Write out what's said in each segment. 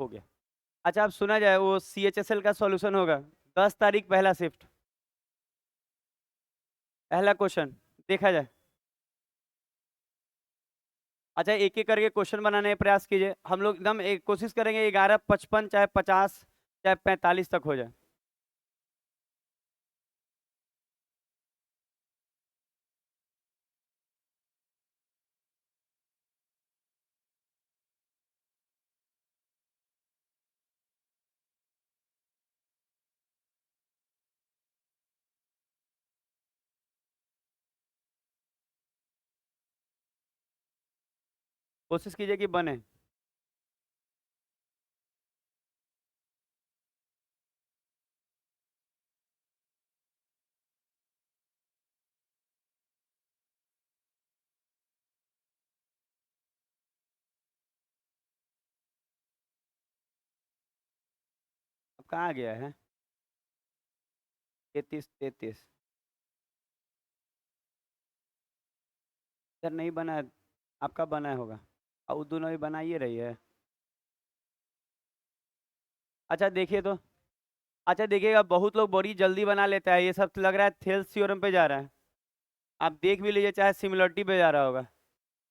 हो गया। अच्छा, अब सुना जाए वो CHSL का सॉल्यूशन होगा। 10 तारीख पहला शिफ्ट, पहला क्वेश्चन देखा जाए। अच्छा, एक एक करके क्वेश्चन बनाने का प्रयास कीजिए। हम लोग एकदम एक कोशिश करेंगे 11:55 चाहे 50 चाहे 45 तक हो जाए। कोशिश कीजिए कि बने। अब कहाँ गया है? 33 33 इधर नहीं बना है। आपका बना है होगा। और वो दोनों भी बनाइए रही है। अच्छा देखिए तो। अच्छा देखिएगा, बहुत लोग बड़ी जल्दी बना लेता है, ये सब तो लग रहा है थेल्स थ्योरम पे जा रहा है। आप देख भी लीजिए, चाहे सिमिलरिटी पे जा रहा होगा।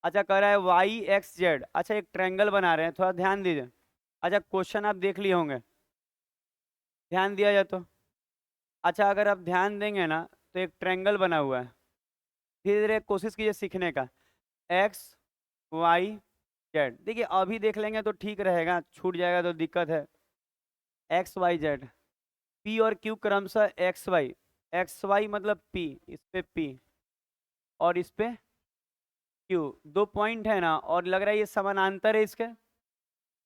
अच्छा कह रहा है YXZ। अच्छा एक ट्रायंगल बना रहे हैं, थोड़ा ध्यान दीजिए। अच्छा क्वेश्चन आप देख लिए होंगे, ध्यान दिया जाए तो। अच्छा अगर आप ध्यान देंगे ना, तो एक ट्रायंगल बना हुआ है। धीरे धीरे कोशिश कीजिए सीखने का। XYZ, देखिए अभी देख लेंगे तो ठीक रहेगा, छूट जाएगा तो दिक्कत है। XYZ, P और Q क्रमशः XY। XY मतलब P, इस पे P और इस पे Q। दो पॉइंट है ना, और लग रहा है ये समानांतर है इसके।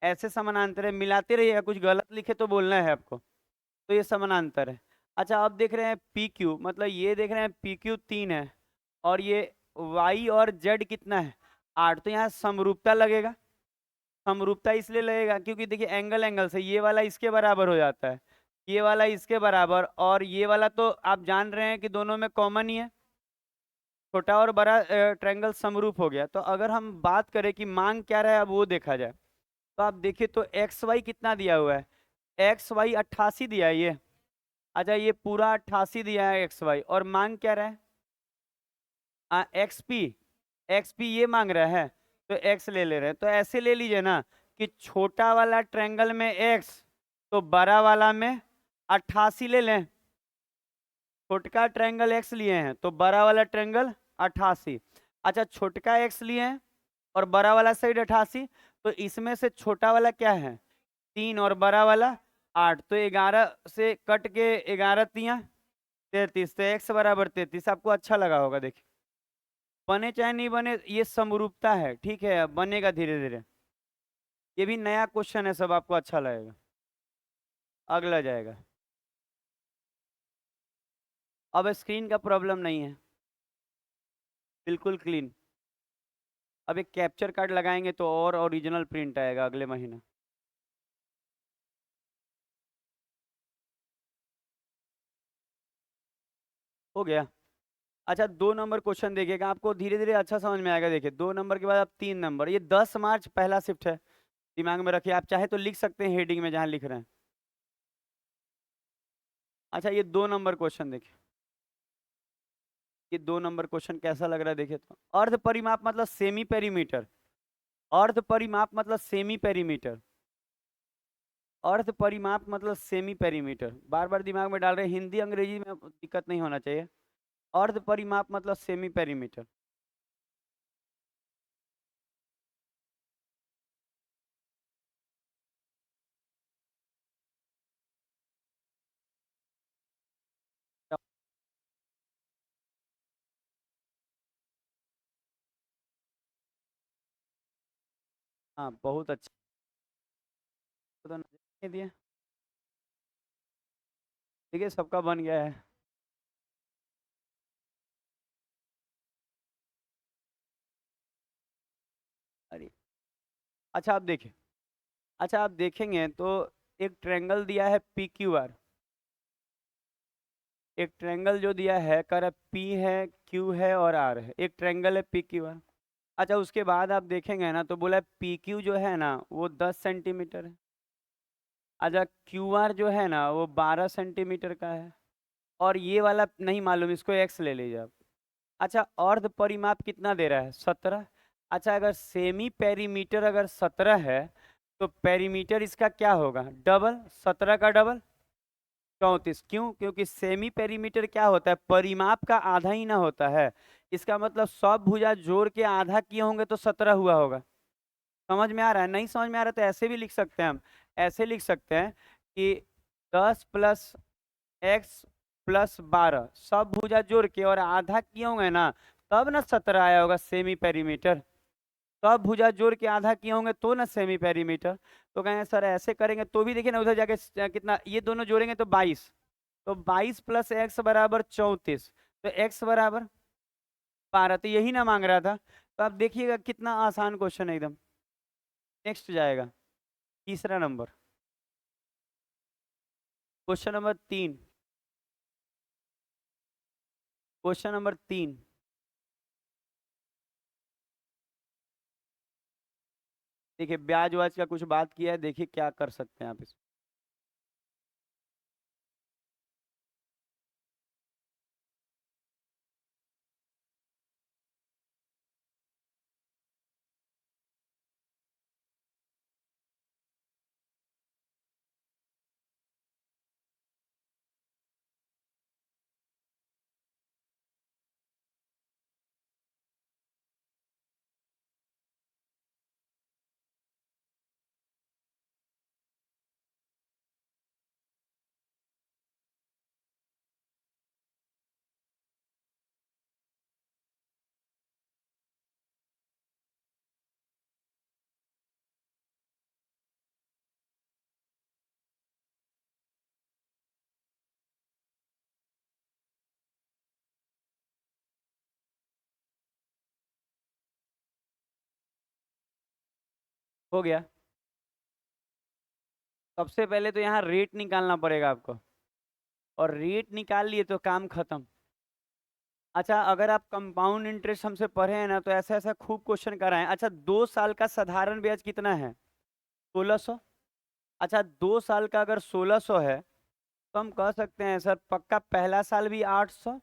ऐसे समानांतर है, मिलाते रहिएगा, कुछ गलत लिखे तो बोलना है आपको। तो ये समानांतर है। अच्छा अब देख रहे हैं PQ, मतलब ये देख रहे हैं PQ 3 है, और ये Y और Z कितना है? 8। तो यहाँ समरूपता लगेगा। समरूपता इसलिए लगेगा क्योंकि देखिए एंगल एंगल से ये वाला इसके बराबर हो जाता है, ये वाला इसके बराबर, और ये वाला तो आप जान रहे हैं कि दोनों में कॉमन ही है। छोटा और बड़ा ट्रायंगल समरूप हो गया। तो अगर हम बात करें कि मांग क्या रहा है, अब वो देखा जाए। तो आप देखिए तो XY कितना दिया हुआ है? XY 88 दिया है ये। अच्छा ये पूरा 88 दिया है XY, और मांग क्या रहा है? XP। XP ये मांग रहा है, तो X ले रहे हैं। तो ऐसे ले लीजिए ना कि छोटा वाला ट्रायंगल में X, तो बड़ा वाला में 88 ले लें। छोटका ट्रायंगल X लिए हैं तो बड़ा वाला ट्रायंगल 88। अच्छा छोटका X लिए हैं और बड़ा वाला साइड 88, तो इसमें से छोटा वाला क्या है? 3 और बड़ा वाला 8। तो 11 से कट के 11 तिया 33, तो X बराबर 33। आपको अच्छा लगा होगा। देखिए बने चाहे नहीं बने, ये समरूपता है, ठीक है, बनेगा धीरे धीरे। ये भी नया क्वेश्चन है, सब आपको अच्छा लगेगा। अगला जाएगा। अब स्क्रीन का प्रॉब्लम नहीं है, बिल्कुल क्लीन। अब एक कैप्चर कार्ड लगाएंगे तो और ओरिजिनल प्रिंट आएगा अगले महीने। हो गया। अच्छा 2 नंबर क्वेश्चन देखिएगा, आपको धीरे धीरे अच्छा समझ में आएगा। देखिए 2 नंबर के बाद अब 3 नंबर, ये 10 मार्च पहला शिफ्ट है। दिमाग में रखिए, आप चाहे तो लिख सकते हैं हेडिंग में जहां लिख रहे हैं। अच्छा ये 2 नंबर क्वेश्चन देखिए, ये 2 नंबर क्वेश्चन कैसा लग रहा है देखिए तो। अर्ध परिमाप मतलब सेमी पेरीमीटर। अर्ध परिमाप मतलब सेमी पेरीमीटर। अर्ध परिमाप मतलब सेमी पेरीमीटर, बार बार दिमाग में डाल रहे हैं, हिंदी अंग्रेजी में दिक्कत नहीं होना चाहिए। अर्ध परिमाप मतलब सेमी पेरीमीटर। हाँ बहुत अच्छा। तो नहीं दिए, देखिए सबका बन गया है। अरे अच्छा आप देखिए, अच्छा आप देखेंगे तो एक ट्रायंगल दिया है PQR। एक ट्रायंगल जो दिया है कर P है, Q है और R है, एक ट्रायंगल है PQR। अच्छा उसके बाद आप देखेंगे ना, तो बोला PQ जो है ना वो 10 सेंटीमीटर है। अच्छा QR जो है ना वो 12 सेंटीमीटर का है, और ये वाला नहीं मालूम, इसको x ले लीजिए आप। अच्छा अर्ध परिमाप कितना दे रहा है? 17। अच्छा अगर सेमी पेरीमीटर अगर 17 है तो पेरीमीटर इसका क्या होगा? डबल, 17 का डबल 34। क्यों? क्योंकि सेमी पेरीमीटर क्या होता है? परिमाप का आधा ही ना होता है। इसका मतलब सब भुजा जोड़ के आधा किए होंगे तो 17 हुआ होगा। समझ में आ रहा है? नहीं समझ में आ रहा तो ऐसे भी लिख सकते हैं हम। ऐसे लिख सकते हैं कि 10 प्लस एक्स प्लस 12 सब भुजा जोड़ के और आधा किए होंगे ना, तब ना 17 आया होगा सेमी पेरीमीटर। सब भुजा जोड़ के आधा किए होंगे तो ना सेमी पेरीमीटर। तो कहेंगे सर ऐसे करेंगे तो भी देखिए ना, उधर जाके कितना, ये दोनों जोड़ेंगे तो 22, तो 22 प्लस एक्स बराबर 34, तो एक्स बराबर 12। तो यही ना मांग रहा था। तो आप देखिएगा कितना आसान क्वेश्चन है एकदम। नेक्स्ट जाएगा तीसरा number, question number 3। Question number 3, देखिए ब्याज व्याज का कुछ बात किया है, देखिए क्या कर सकते हैं आप इस। हो गया। सबसे पहले तो यहाँ रेट निकालना पड़ेगा आपको, और रेट निकाल लिए तो काम खत्म। अच्छा अगर आप कंपाउंड इंटरेस्ट हमसे पढ़े हैं ना, तो ऐसा ऐसा खूब क्वेश्चन कराएं। अच्छा 2 साल का साधारण ब्याज कितना है? 1600। अच्छा 2 साल का अगर 1600 है तो हम कह सकते हैं सर पक्का पहला साल भी 800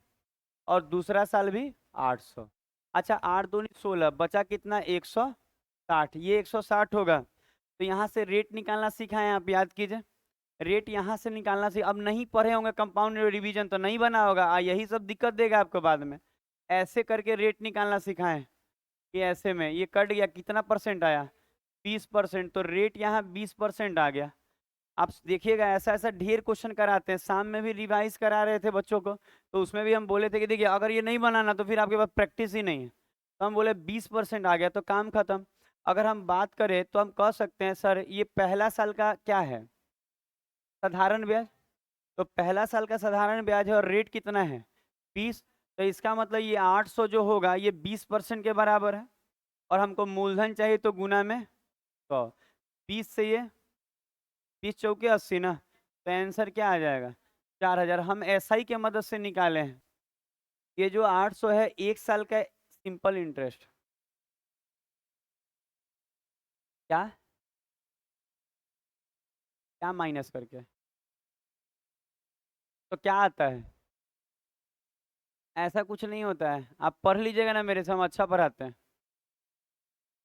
और दूसरा साल भी 800। अच्छा 8 दूनी 16, बचा कितना? 160। ये 160 होगा। तो यहाँ से रेट निकालना सीखा है, आप याद कीजिए। रेट यहाँ से निकालना सीख, अब नहीं पढ़े होंगे कंपाउंड रिवीजन तो नहीं बना होगा, यही सब दिक्कत देगा आपको बाद में। ऐसे करके रेट निकालना सिखाएं कि ऐसे में ये कट गया, कितना परसेंट आया? 20%। तो रेट यहाँ 20% आ गया। आप देखिएगा ऐसा ऐसा ढेर क्वेश्चन कराते हैं। शाम में भी रिवाइज करा रहे थे बच्चों को, तो उसमें भी हम बोले थे कि देखिए अगर ये नहीं बनाना तो फिर आपके पास प्रैक्टिस ही नहीं है। तो हम बोले 20% आ गया तो काम खत्म। अगर हम बात करें तो हम कह सकते हैं सर ये पहला साल का क्या है? साधारण ब्याज। तो पहला साल का साधारण ब्याज है और रेट कितना है? 20। तो इसका मतलब ये 800 जो होगा ये 20% के बराबर है, और हमको मूलधन चाहिए तो गुना में 100। 20 से ये 20 चौके 80 ना, तो आंसर क्या आ जाएगा? 4000। हम एसआई के मदद से निकाले हैं। ये जो 800 है 1 साल का सिंपल इंटरेस्ट। क्या क्या माइनस करके? तो क्या आता है? ऐसा कुछ नहीं होता है, आप पढ़ लीजिएगा ना मेरे से, हम अच्छा पढ़ाते हैं।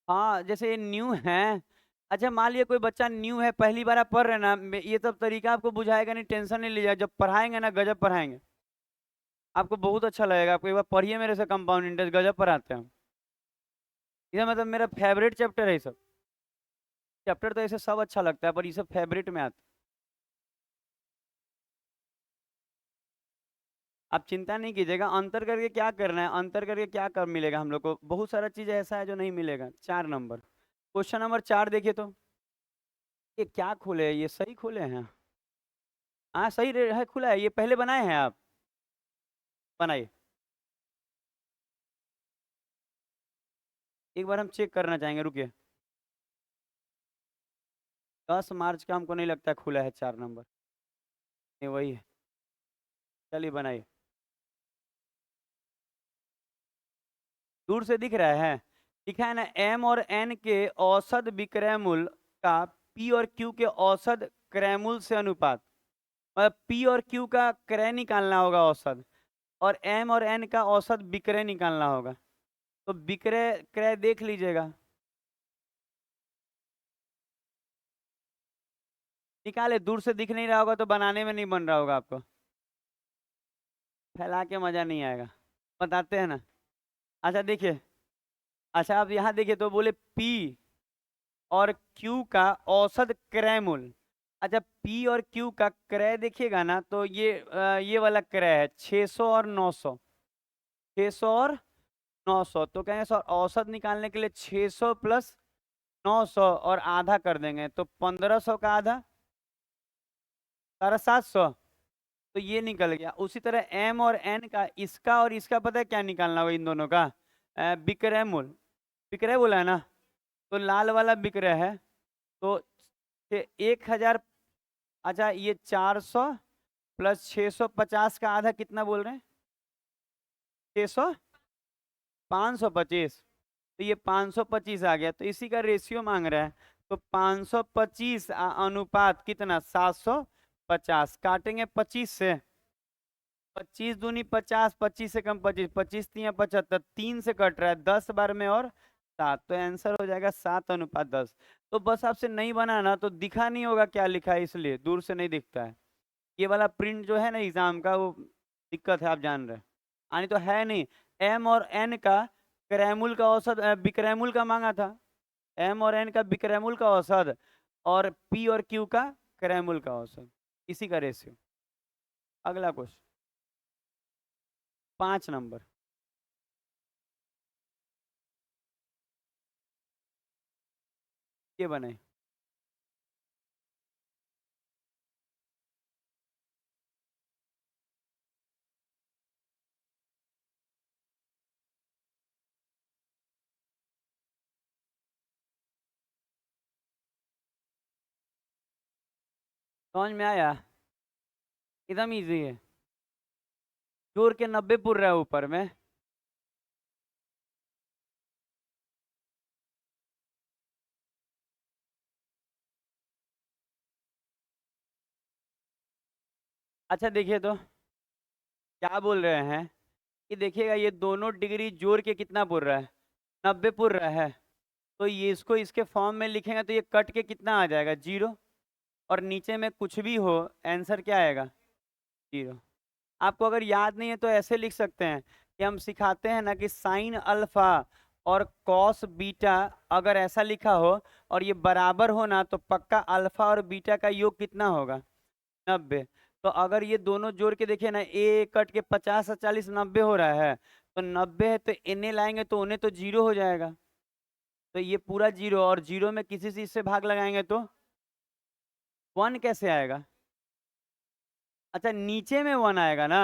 हाँ जैसे ये न्यू है। अच्छा मान लिया कोई बच्चा न्यू है, पहली बार आप पढ़ रहे हैं ना, ये सब तरीका आपको बुझाएगा नहीं, टेंशन नहीं लीजिएगा। जब पढ़ाएंगे ना गजब पढ़ाएंगे, आपको बहुत अच्छा लगेगा। आपको एक बार पढ़िए मेरे से कंपाउंड इंटरेस्ट, गजब पढ़ाते हैं हम। ये मतलब मेरा फेवरेट चैप्टर है ये सब। चैप्टर तो ऐसे सब अच्छा लगता है, पर ये सब फेवरेट में आता है। आप चिंता नहीं कीजिएगा, अंतर करके क्या करना है, अंतर करके क्या कर मिलेगा हम लोग को? बहुत सारा चीज ऐसा है जो नहीं मिलेगा। 4 नंबर, क्वेश्चन नंबर 4 देखिए तो। ये क्या खोले हैं? ये सही खोले हैं? हाँ सही है, खुला है। ये पहले बनाए हैं आप? बनाइए, एक बार हम चेक करना चाहेंगे, रुकिए। 10 मार्च का हमको नहीं लगता है खुला है 4 नंबर। नहीं वही है, चलिए बनाइए। दूर से दिख रहा है? लिखा है ना एम और एन के औसत विक्रय मूल्य का पी और क्यू के औसत क्रैमुल से अनुपात, मतलब पी और क्यू का क्रय निकालना होगा औसत, और एम और एन का औसत विक्रय निकालना होगा। तो विक्रय क्रय देख लीजिएगा, निकाले। दूर से दिख नहीं रहा होगा तो बनाने में नहीं बन रहा होगा आपको, फैला के मजा नहीं आएगा, बताते हैं ना। अच्छा देखिए, अच्छा आप यहाँ देखिए तो बोले P और Q का औसत क्रय मूल्य। अच्छा P और Q का क्रय देखिएगा ना, तो ये वाला क्रय है 600 और 900, 600 और 900। तो कहेंगे सर औसत निकालने के लिए 600 प्लस 900 और आधा कर देंगे, तो 1500 का आधा 750। तो ये निकल गया। उसी तरह M और N का, इसका और इसका पता है क्या निकालना होगा इन दोनों का? विक्रय मूल्य, विक्रय बोला है ना, तो लाल वाला विक्रय है, तो 1000। अच्छा ये 400 प्लस 650 का आधा कितना बोल रहे हैं? 600, 525। तो ये 525 आ गया, तो इसी का रेशियो मांग रहा है। तो 525 अनुपात कितना? 750। काटेंगे 25 से, 25 दूनी 50, 25 से कम 25, 25 तिया 75, 3 से कट रहा है, 10 बार में और 7, तो आंसर हो जाएगा 7:10। तो बस आपसे नहीं बनाना तो दिखा नहीं होगा क्या लिखा है, इसलिए दूर से नहीं दिखता है। ये वाला प्रिंट जो है ना एग्जाम का, वो दिक्कत है, आप जान रहे हैं। यानी तो है नहीं। एम और एन का क्रैमुल का औसत, विक्रैमुल का मांगा था, एम और एन का विक्रैमुल का औसत, और पी और क्यू का क्रैमुल का औसत, इसी का रेशियो। अगला क्वेश्चन 5 नंबर, ये बने। समझ में आया? एकदम इजी है। जोड़ के 90 पुर रहा है ऊपर में। अच्छा देखिए तो क्या बोल रहे हैं कि देखिएगा ये दोनों डिग्री जोड़ के कितना पुर रहा है? 90 पुर रहा है। तो ये इसको इसके फॉर्म में लिखेंगे तो ये कट के कितना आ जाएगा? 0। और नीचे में कुछ भी हो, आंसर क्या आएगा? 0। आपको अगर याद नहीं है तो ऐसे लिख सकते हैं कि हम सिखाते हैं ना कि साइन अल्फा और कॉस बीटा अगर ऐसा लिखा हो और ये बराबर हो ना, तो पक्का अल्फा और बीटा का योग कितना होगा? 90। तो अगर ये दोनों जोड़ के देखिए ना, ए कट के 50 और 40 90 हो रहा है, तो 90 है तो इन्हें लाएंगे तो उन्हें तो 0 हो जाएगा। तो ये पूरा 0, और 0 में किसी चीज से भाग लगाएंगे तो 1 कैसे आएगा? अच्छा नीचे में 1 आएगा ना,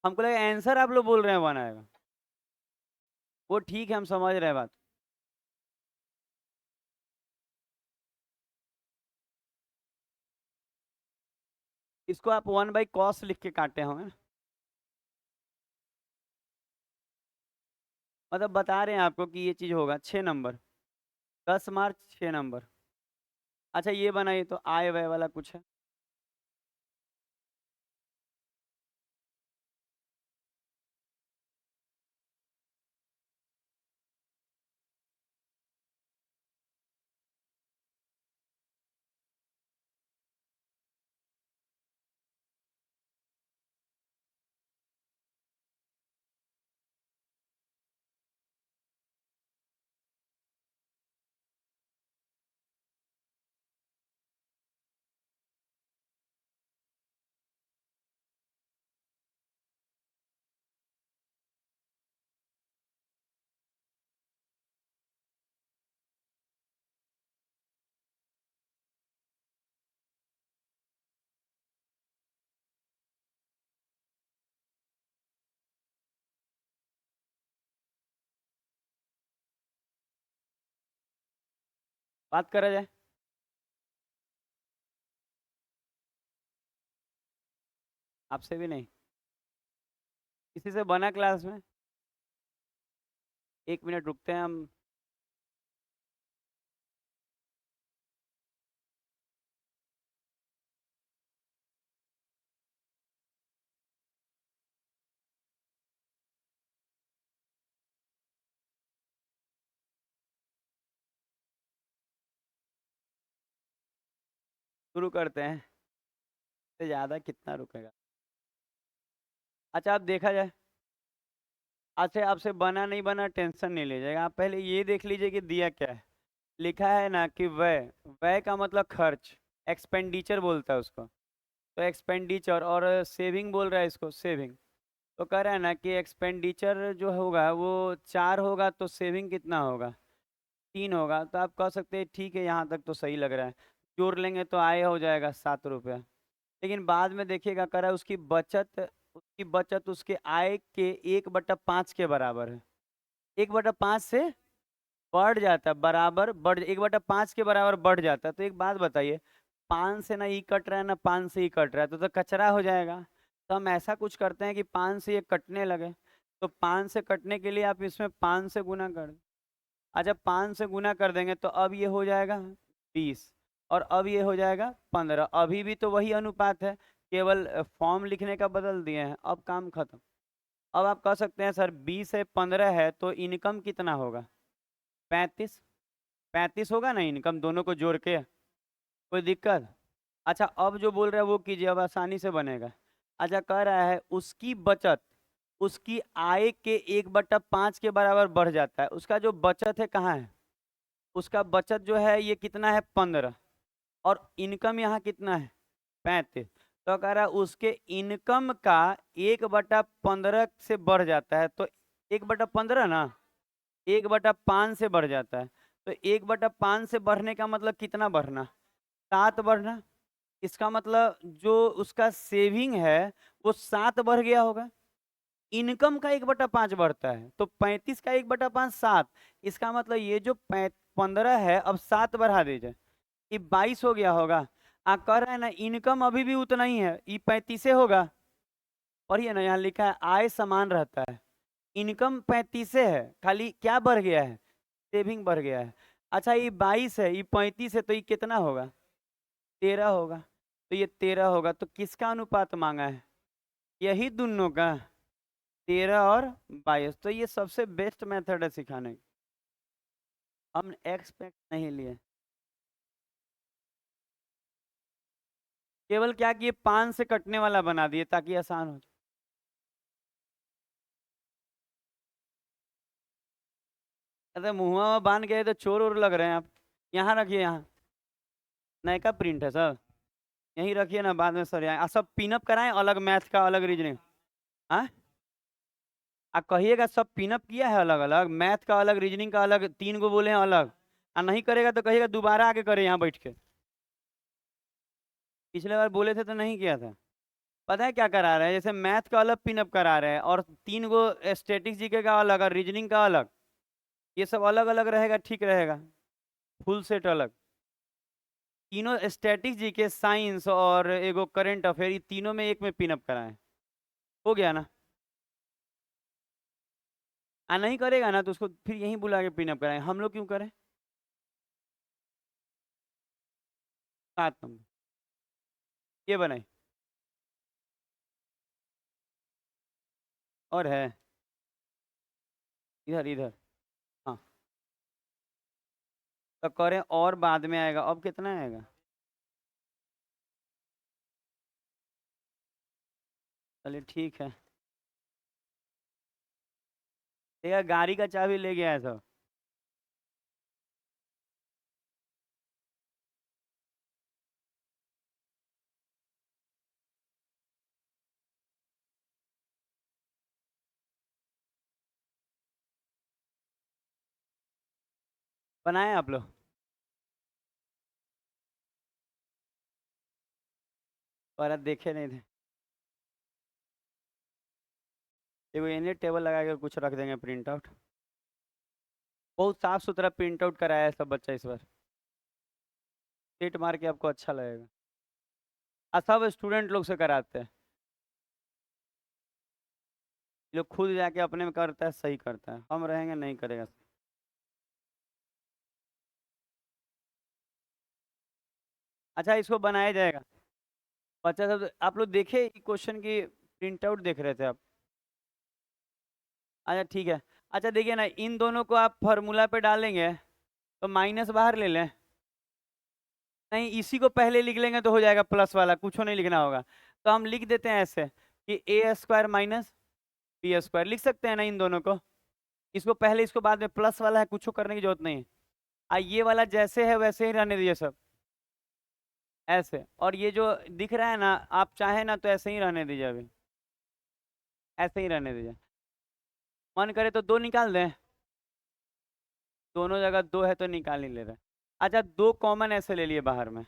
हमको लगा आंसर आप लोग बोल रहे हैं 1 आएगा। वो ठीक है, हम समझ रहे हैं बात। इसको आप 1/cos लिख के काटे होंगे, मतलब बता रहे हैं आपको कि ये चीज होगा। 6 नंबर, 10 मार्च 6 नंबर। अच्छा ये बनाइए तो आय व्यय वाला कुछ है। बात करा जाए, आपसे भी नहीं, किसी से बना क्लास में? 1 मिनट रुकते हैं हम। शुरू करते हैं। इससे ज़्यादा कितना रुकेगा? अच्छा, अब देखा जाए। अच्छा, आपसे बना नहीं बना टेंशन नहीं लीजिएगा, आप पहले ये देख लीजिए कि दिया क्या है। लिखा है ना कि व्यय। व्यय का मतलब खर्च, एक्सपेंडिचर बोलता है उसको। तो एक्सपेंडिचर, और सेविंग बोल रहा है इसको, सेविंग। तो कह रहा है ना कि एक्सपेंडिचर जो होगा वो 4 होगा, तो सेविंग कितना होगा? 3 होगा। तो आप कह सकते हैं ठीक है, यहाँ तक तो सही लग रहा है। जोड़ लेंगे तो आय हो जाएगा 7 रुपया। लेकिन बाद में देखिएगा, कह रहा है उसकी बचत उसके आय के 1/5 के बराबर है। 1/5 से बढ़ जाता है, बराबर बढ़, 1/5 के बराबर बढ़ जाता है। तो एक बात बताइए, 5 से ना ई कट रहा है ना 5 से ई कट रहा है, तो कचरा हो जाएगा। तो हम ऐसा कुछ करते हैं कि 5 से ये कटने लगे। तो 5 से कटने के लिए आप इसमें 5 से गुना कर दें। अच्छा, 5 से गुना कर देंगे तो अब ये हो जाएगा 20, और अब ये हो जाएगा 15। अभी भी तो वही अनुपात है, केवल फॉर्म लिखने का बदल दिए हैं, अब काम खत्म। अब आप कह सकते हैं सर 20 है 15 है तो इनकम कितना होगा? 35। 35 होगा ना इनकम, दोनों को जोड़ के। कोई दिक्कत? अच्छा, अब जो बोल रहा है वो कीजिए, अब आसानी से बनेगा। अच्छा, कह रहा है उसकी बचत उसकी आय के 1/5 के बराबर बढ़ जाता है। उसका जो बचत है कहाँ है? उसका बचत जो है ये कितना है? 15। और इनकम यहाँ कितना है? 35। तो कह रहा है उसके इनकम का 1/15 से बढ़ जाता है। तो 1/15 ना 1/5 से बढ़ जाता है। तो 1/5 से बढ़ने का मतलब कितना बढ़ना? 7 बढ़ना। इसका मतलब जो उसका सेविंग है वो 7 बढ़ गया होगा। इनकम का 1/5 बढ़ता है, तो 35 का 1/5 7। इसका मतलब ये जो 15 है अब 7 बढ़ा दीजिए, ये 22 हो गया होगा। आप कह रहे हैं ना इनकम अभी भी उतना ही है, ये 35 होगा। और ये ना यहाँ लिखा है आय समान रहता है, इनकम 35 है, खाली क्या बढ़ गया है? सेविंग बढ़ गया है। अच्छा, ये 22 है, ये 35 है, तो ये कितना होगा? 13 होगा। तो ये 13 होगा, तो किसका अनुपात मांगा है? यही दोनों का, 13 और 22। तो ये सबसे बेस्ट मेथड है सिखाने की। हम एक्सपेक्ट नहीं लिए, केवल क्या किए 5 से कटने वाला बना दिए ताकि आसान हो। अरे मुँह बांध गए तो चोर और लग रहे हैं आप। यहाँ रखिए, यहाँ नए का प्रिंट है सर, यहीं रखिए ना, बाद में सर यहाँ सब पिनअप कराएं, अलग मैथ का अलग रीजनिंग। हाँ, आप कहिएगा सब पिनअप किया है अलग अलग, मैथ का अलग, रीजनिंग का अलग, 3 गो बोले हैं अलग। नहीं करेगा तो कहिएगा दोबारा आके करे यहाँ बैठ के। पिछले बार बोले थे तो नहीं किया था। पता है क्या करा रहे हैं, जैसे मैथ का अलग पिनअप करा रहे हैं, और 3 गो स्टैटिक्स जीके का अलग और रीजनिंग का अलग। ये सब अलग अलग रहेगा, ठीक रहेगा। फुल सेट अलग। तीनों स्टैटिक्स जीके, साइंस और एगो करंट अफेयर, ये तीनों में एक में पिनअप कराएं। हो गया ना? नहीं करेगा ना तो उसको फिर यहीं बुला के पिनअप कराएं, हम लोग क्यों करें? 7 नंबर ये बनाए। और है इधर इधर। हाँ, तो करें और बाद में आएगा, अब कितना आएगा? चलिए ठीक है। ठीक है, गाड़ी का चाबी ले गया है सब। बनाए आप लोग? और देखे नहीं थे। एगो इन्हें टेबल लगा के कुछ रख देंगे प्रिंट आउट। बहुत साफ सुथरा प्रिंट आउट कराया है सब बच्चा इस बार। टेट मार के आपको अच्छा लगेगा। सब स्टूडेंट लोग से कराते हैं। ये लोग खुद जाके अपने में करता है, सही करता है, हम रहेंगे नहीं करेगा। अच्छा, इसको बनाया जाएगा। बच्चा सब आप लोग देखे क्वेश्चन की प्रिंट आउट देख रहे थे आप? अच्छा ठीक है। अच्छा देखिए ना, इन दोनों को आप फार्मूला पे डालेंगे तो माइनस बाहर ले लें। नहीं, इसी को पहले लिख लेंगे तो हो जाएगा प्लस वाला, कुछ नहीं लिखना होगा। तो हम लिख देते हैं ऐसे कि ए स्क्वायर माइनस बी स्क्वायर, लिख सकते हैं ना इन दोनों को, इसको पहले इसको बाद में, प्लस वाला है कुछ करने की जरूरत नहीं है। ये वाला जैसे है वैसे ही रहने दीजिए सब ऐसे, और ये जो दिख रहा है ना, आप चाहे ना तो ऐसे ही रहने दीजिए, अभी ऐसे ही रहने दीजिए। मन करे तो दो निकाल दें, दोनों जगह दो है तो निकाल ही ले रहे हैं। अच्छा, दो कॉमन ऐसे ले लिए बाहर में।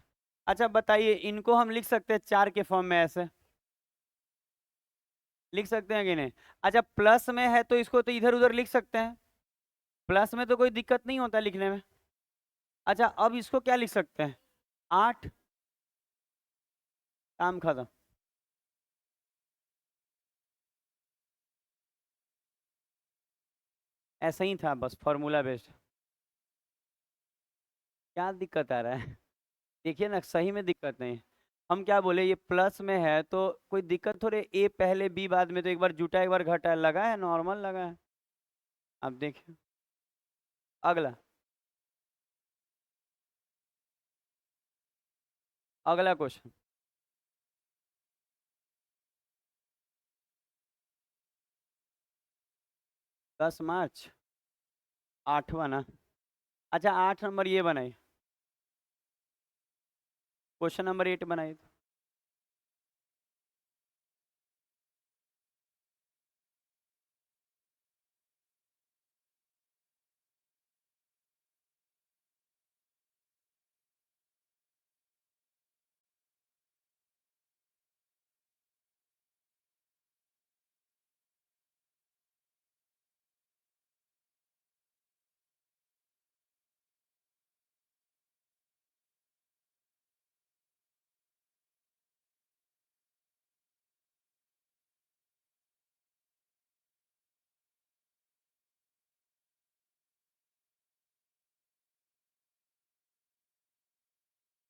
अच्छा बताइए, इनको हम लिख सकते हैं चार के फॉर्म में ऐसे, लिख सकते हैं कि नहीं? अच्छा, प्लस में है तो इसको तो इधर उधर लिख सकते हैं, प्लस में तो कोई दिक्कत नहीं होता लिखने में। अच्छा, अब इसको क्या लिख सकते हैं? 8, काम खत्म। ऐसा ही था बस, फॉर्मूला बेस्ड। क्या दिक्कत आ रहा है? देखिए ना, सही में दिक्कत नहीं। हम क्या बोले, ये प्लस में है तो कोई दिक्कत थोड़े, ए पहले बी बाद में, तो एक बार जुटा एक बार घटा, लगा है नॉर्मल लगा है। अब देखिए अगला, अगला क्वेश्चन। 10 मार्च, आठवां ना? अच्छा, 8 नंबर ये बनाई, क्वेश्चन नंबर 8 बनाई।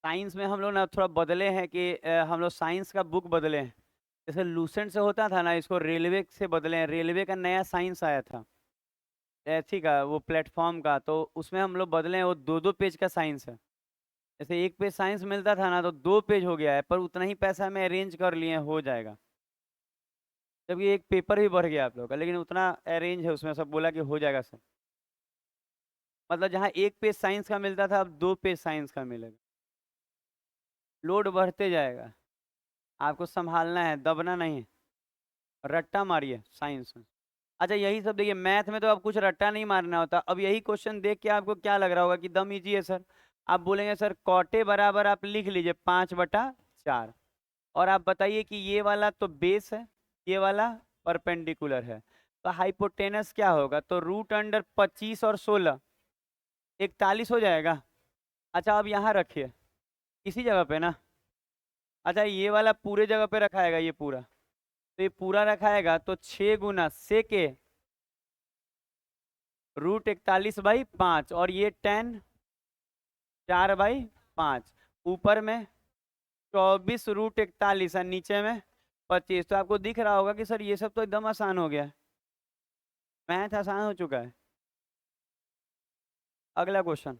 साइंस में हम लोग ना थोड़ा बदले हैं कि हम लोग साइंस का बुक बदले हैं। जैसे लूसेंट से होता था ना, इसको रेलवे से बदले हैं, रेलवे का नया साइंस आया था ऐसी का, वो प्लेटफॉर्म का, तो उसमें हम लोग बदले हैं, वो 2-2 पेज का साइंस है। जैसे एक पेज साइंस मिलता था ना, तो 2 पेज हो गया है, पर उतना ही पैसा में अरेंज कर लिए, हो जाएगा। जबकि एक पेपर भी बढ़ गया आप लोग का, लेकिन उतना अरेंज है उसमें, सब बोला कि हो जाएगा सब। मतलब जहाँ एक पेज साइंस का मिलता था, अब 2 पेज साइंस का मिलेगा। लोड बढ़ते जाएगा, आपको संभालना है, दबना नहीं है। रट्टा मारिए साइंस में। अच्छा, यही सब देखिए, मैथ में तो अब कुछ रट्टा नहीं मारना होता। अब यही क्वेश्चन देख के आपको क्या लग रहा होगा कि दम इजी है सर? आप बोलेंगे सर कॉटे बराबर, आप लिख लीजिए 5/4, और आप बताइए कि ये वाला तो बेस है, ये वाला परपेंडिकुलर है, तो हाइपोटेनस क्या होगा? तो √25 और 16, 41 हो जाएगा। अच्छा, अब यहाँ रखिए इसी जगह पे ना। अच्छा, ये वाला पूरे जगह पे रखाएगा, ये पूरा, तो ये पूरा रखाएगा, तो 6 गुना √41/5, और ये 10 4/5, ऊपर में 24 √41 और नीचे में 25। तो आपको दिख रहा होगा कि सर ये सब तो एकदम आसान हो गया, मैथ आसान हो चुका है। अगला question,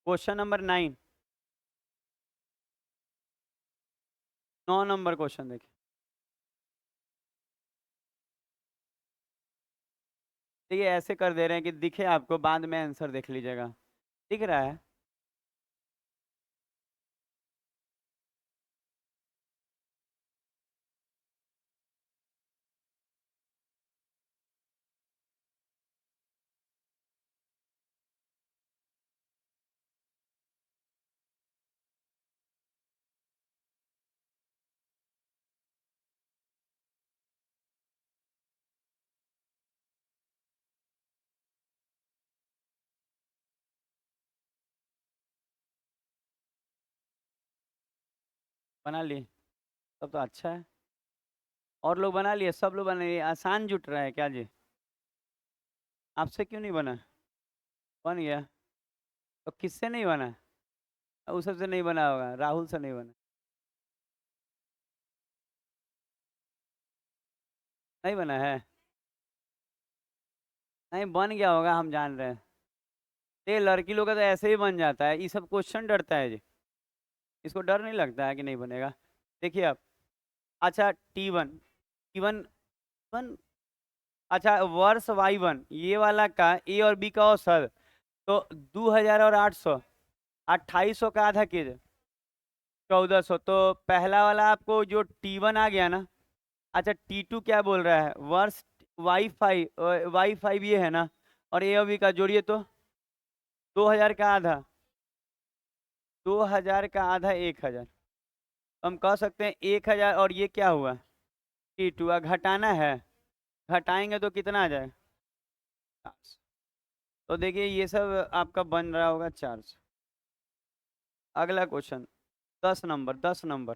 question number 9, 9 number question देखिए। देखिए ऐसे कर दे रहे हैं कि दिखे आपको, बाद में आंसर देख लीजिएगा, दिख रहा है? बना लिए? तब तो अच्छा है। और लोग बना लिए? सब लोग बना लिए? आसान जुट रहा है क्या जी? आपसे क्यों नहीं बना? बन गया? तो किससे नहीं बना? उस सबसे नहीं बना होगा, राहुल से नहीं बना। नहीं बना है? नहीं बन गया होगा, हम जान रहे हैं। ये लड़की लोग का तो ऐसे ही बन जाता है, ये सब क्वेश्चन डरता है जी। इसको डर नहीं लगता है कि नहीं बनेगा। देखिए आप। अच्छा टी वन अच्छा वर्ष y1 ये वाला का ए और बी का औसत, तो 2000 और 800, 2800 का आधा के, 1400। तो पहला वाला आपको जो टी वन आ गया ना। अच्छा टी टू क्या बोल रहा है, वर्ष वाई फाइव ये है ना, और ए और बी का जोड़िए तो 2000 का आधा, 2000 का आधा 1000। हम कह सकते हैं 1000, और ये क्या हुआ, टी टू। घटाना है, घटाएंगे तो कितना आ जाएगा। 400। तो देखिए ये सब आपका बन रहा होगा 400। अगला क्वेश्चन, 10 नंबर, 10 नंबर।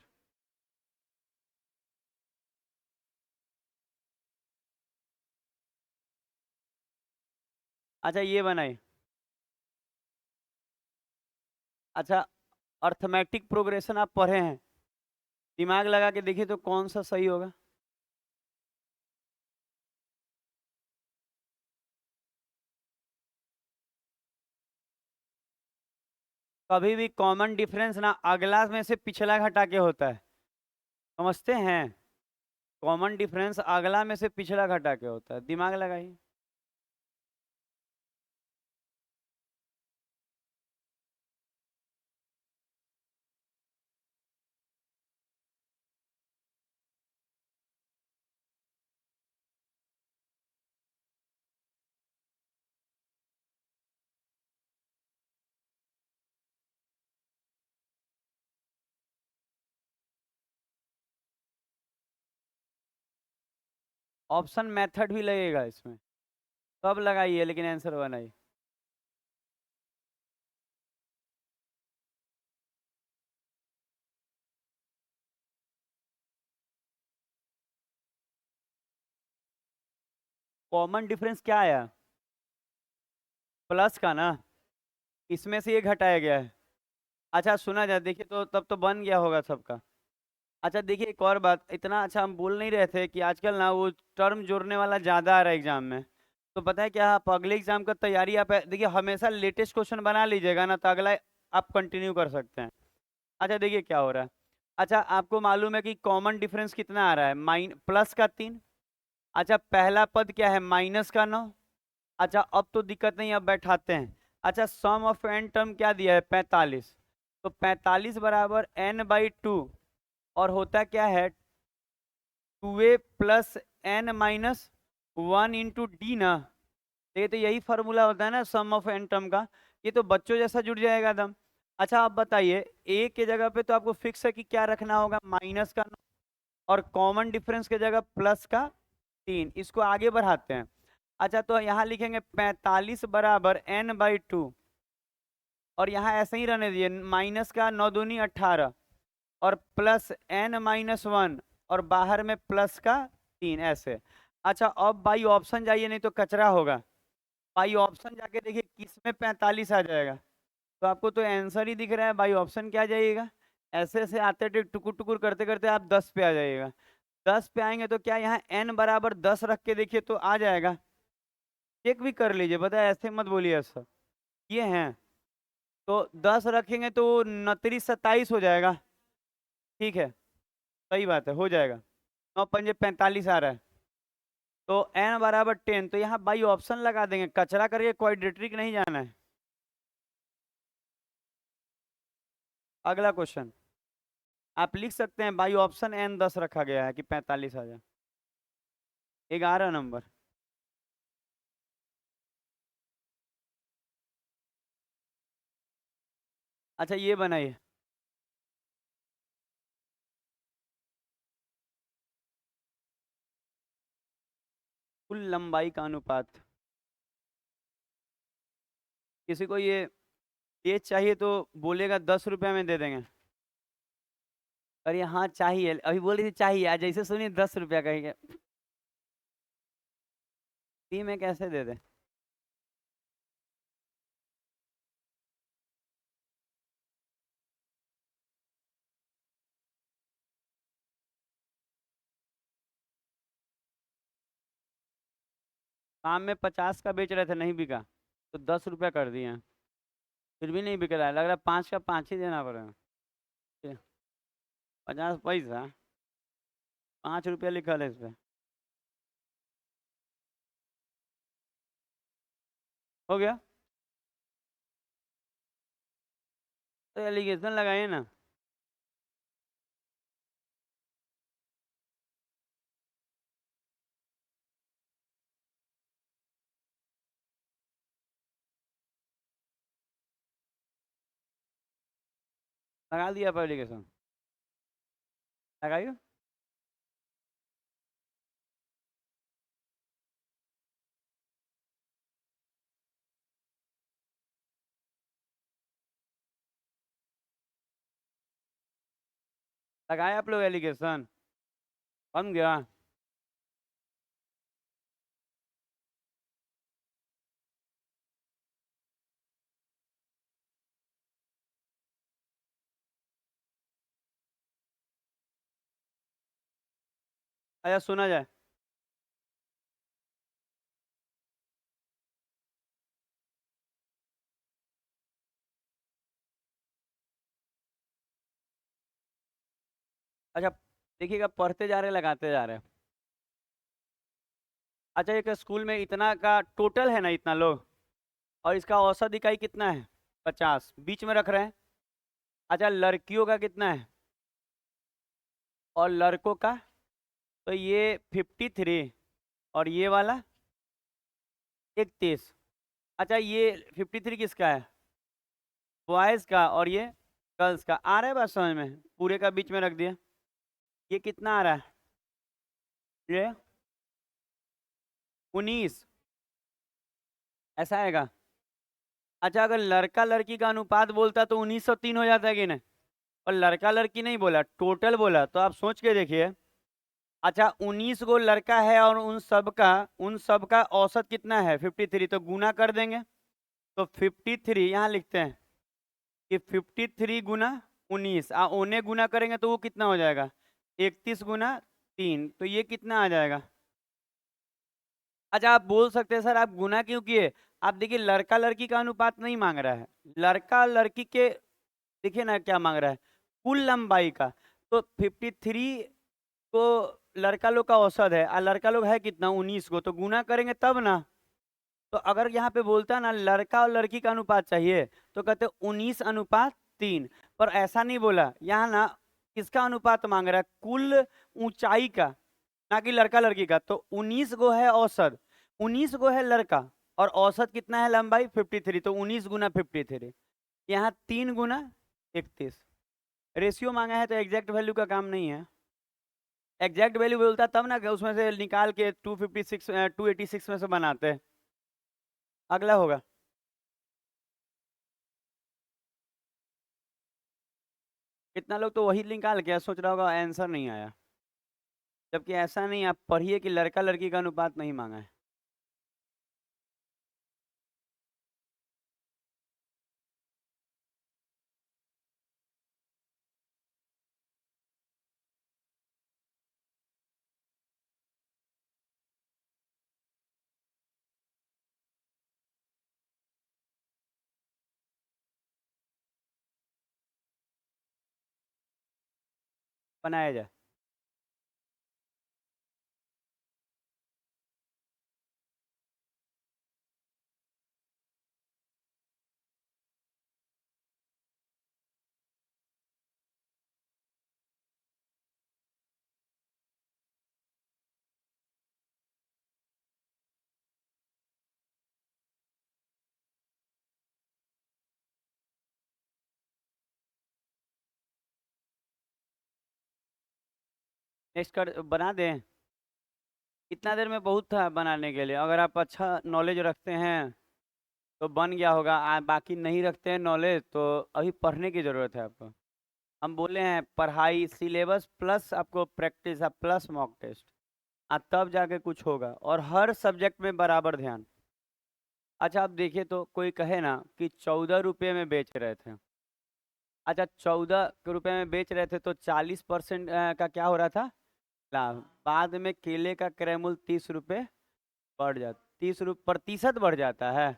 अच्छा ये बनाइए। अच्छा अर्थमेटिक प्रोग्रेशन आप पढ़े हैं, दिमाग लगा के देखिए तो कौन सा सही होगा। कभी भी कॉमन डिफरेंस ना अगला में से पिछला घटा के होता है, समझते हैं। कॉमन डिफरेंस अगला में से पिछला घटा के होता है, दिमाग लगाइए। ऑप्शन मेथड भी लगेगा इसमें, सब लगाइए लेकिन आंसर बनाइए। कॉमन डिफरेंस क्या आया, प्लस का ना, इसमें से ये घटाया गया है। अच्छा सुना जाए, देखिए तो तब तो बन गया होगा सबका। अच्छा देखिए एक और बात, इतना अच्छा हम बोल नहीं रहे थे कि आजकल ना वो टर्म जोड़ने वाला ज़्यादा आ रहा है एग्जाम में। तो पता है क्या, आप अगले एग्जाम का तैयारी आप देखिए हमेशा लेटेस्ट क्वेश्चन बना लीजिएगा ना, तो अगला आप कंटिन्यू कर सकते हैं। अच्छा देखिए क्या हो रहा है। अच्छा आपको मालूम है कि कॉमन डिफरेंस कितना आ रहा है, प्लस का 3। अच्छा पहला पद क्या है, -9। अच्छा अब तो दिक्कत नहीं, अब बैठाते हैं। अच्छा सम ऑफ एन टर्म क्या दिया है, 45। तो 45 बराबर n/2, और होता क्या है 2a प्लस n-1 × d ना। ये तो यही फार्मूला होता है ना सम ऑफ एन टर्म का। ये तो बच्चों जैसा जुड़ जाएगा एकदम। अच्छा आप बताइए, ए के जगह पे तो आपको फिक्स है कि क्या रखना होगा, माइनस का 9, और कॉमन डिफरेंस के जगह प्लस का 3। इसको आगे बढ़ाते हैं। अच्छा तो यहाँ लिखेंगे 45 बराबर n/2, और यहाँ ऐसे ही रहने दिए, माइनस का 9 दूनी 18, और प्लस n-1, और बाहर में प्लस का 3 ऐसे। अच्छा अब बाई ऑप्शन जाइए, नहीं तो कचरा होगा। बाई ऑप्शन जाके देखिए किस में 45 आ जाएगा। तो आपको तो आंसर ही दिख रहा है, बाई ऑप्शन क्या आ जाइएगा। ऐसे ऐसे आते थे टुकुर टुकुर करते करते आप 10 पे आ जाइएगा। 10 पे आएंगे तो क्या यहाँ n बराबर 10 रख के देखिए तो आ जाएगा। चेक भी कर लीजिए, पता है ऐसे मत बोलिए ऐसा। ये हैं, तो 10 रखेंगे तो 29 27 हो जाएगा। ठीक है, सही बात है, हो जाएगा। 9 पंजे 45 आ रहा है। तो n बराबर 10, तो यहाँ बाई ऑप्शन लगा देंगे, कचरा करके क्वाड्रेटिक नहीं जाना है। अगला क्वेश्चन आप लिख सकते हैं, बाई ऑप्शन n 10 रखा गया है कि 45 आ जाए। 11 नंबर। अच्छा ये बनाइए, कुल लंबाई का अनुपात। किसी को ये तेज चाहिए तो बोलेगा 10 रुपया में दे देंगे। अरे हाँ चाहिए, अभी बोल रही थी चाहिए, आज जैसे सुनिए 10 रुपया कहेंगे। फ्री में कैसे दे दे। शाम में 50 का बेच रहे थे, नहीं बिका तो 10 रुपया कर दिए हैं। फिर भी नहीं बिक रहा है, लग रहा है 5 का 5 ही देना पड़ेगा। 50 पैसा, 5 रुपया लिखा है इस पे। हो गया, तो एलिगेशन लगाइए ना। लगा दिया पर एलिगेशन, लगाइए। लगाए आप लोग एलिगेशन, बन गया। अच्छा सुना जाए। अच्छा देखिएगा, पढ़ते जा रहे लगाते जा रहे हैं। अच्छा एक स्कूल में इतना का टोटल है ना, इतना लोग, और इसका औसत इकाई कितना है? 50 बीच में रख रहे हैं। अच्छा लड़कियों का कितना है और लड़कों का? तो ये 53 और ये वाला 31। अच्छा ये 53 किसका है? बॉयज़ का, और ये गर्ल्स का। आ रहा है बात समझ में? पूरे का बीच में रख दिया। ये कितना आ रहा है? ये 19 ऐसा आएगा। अच्छा अगर लड़का लड़की का अनुपात बोलता तो 1903 हो जाता है कि नहीं? और लड़का लड़की नहीं बोला, टोटल बोला, तो आप सोच के देखिए। अच्छा 19 गो लड़का है और उन सब का औसत कितना है? 53। तो गुना कर देंगे, तो 53 यहाँ लिखते हैं कि 53 गुना 19, ओने गुना करेंगे तो वो कितना हो जाएगा? 31 गुना 3, तो ये कितना आ जाएगा? अच्छा आप बोल सकते हैं सर आप गुना क्यों किए? आप देखिए लड़का लड़की का अनुपात नहीं मांग रहा है, लड़का लड़की के, देखिए ना क्या मांग रहा है, कुल लंबाई का। तो 53 को लड़का लोग का औसत है, और लड़का लोग है कितना? 19 को, तो गुना करेंगे तब ना। तो अगर यहाँ पे बोलता ना लड़का और लड़की का अनुपात चाहिए, तो कहते 19:3। पर ऐसा नहीं बोला, यहाँ ना किसका अनुपात मांग रहा है? कुल ऊंचाई का, ना कि लड़का लड़की का। तो 19 गो है औसत, 19 गो है लड़का, और औसत कितना है लंबाई? 53। तो 19 गुना 53, यहाँ 3 गुना 31। रेशियो मांगा है तो एग्जैक्ट वैल्यू का काम नहीं है। एग्जैक्ट वैल्यू बोलता तब ना कि उसमें से निकाल के 256 286 में से बनाते हैं। अगला होगा। कितना लोग तो वही निकाल के सोच रहा होगा आंसर नहीं आया, जबकि ऐसा नहीं। आप पढ़िए कि लड़का लड़की का अनुपात नहीं मांगा है। बनाया जाए। नेक्स्ट कर बना दें। इतना देर में बहुत था बनाने के लिए, अगर आप अच्छा नॉलेज रखते हैं तो बन गया होगा। बाकी नहीं रखते हैं नॉलेज तो अभी पढ़ने की ज़रूरत है आपको। हम बोले हैं पढ़ाई सिलेबस प्लस आपको प्रैक्टिस प्लस मॉक टेस्ट, तब जाके कुछ होगा, और हर सब्जेक्ट में बराबर ध्यान। अच्छा आप देखिए, तो कोई कहे ना कि 14 रुपये में बेच रहे थे। अच्छा 14 रुपये में बेच रहे थे तो 40% का क्या हो रहा था? लाभ। बाद में केले का क्रय मूल्य 30 रुपये बढ़ जाता। प्रतिशत बढ़ जाता है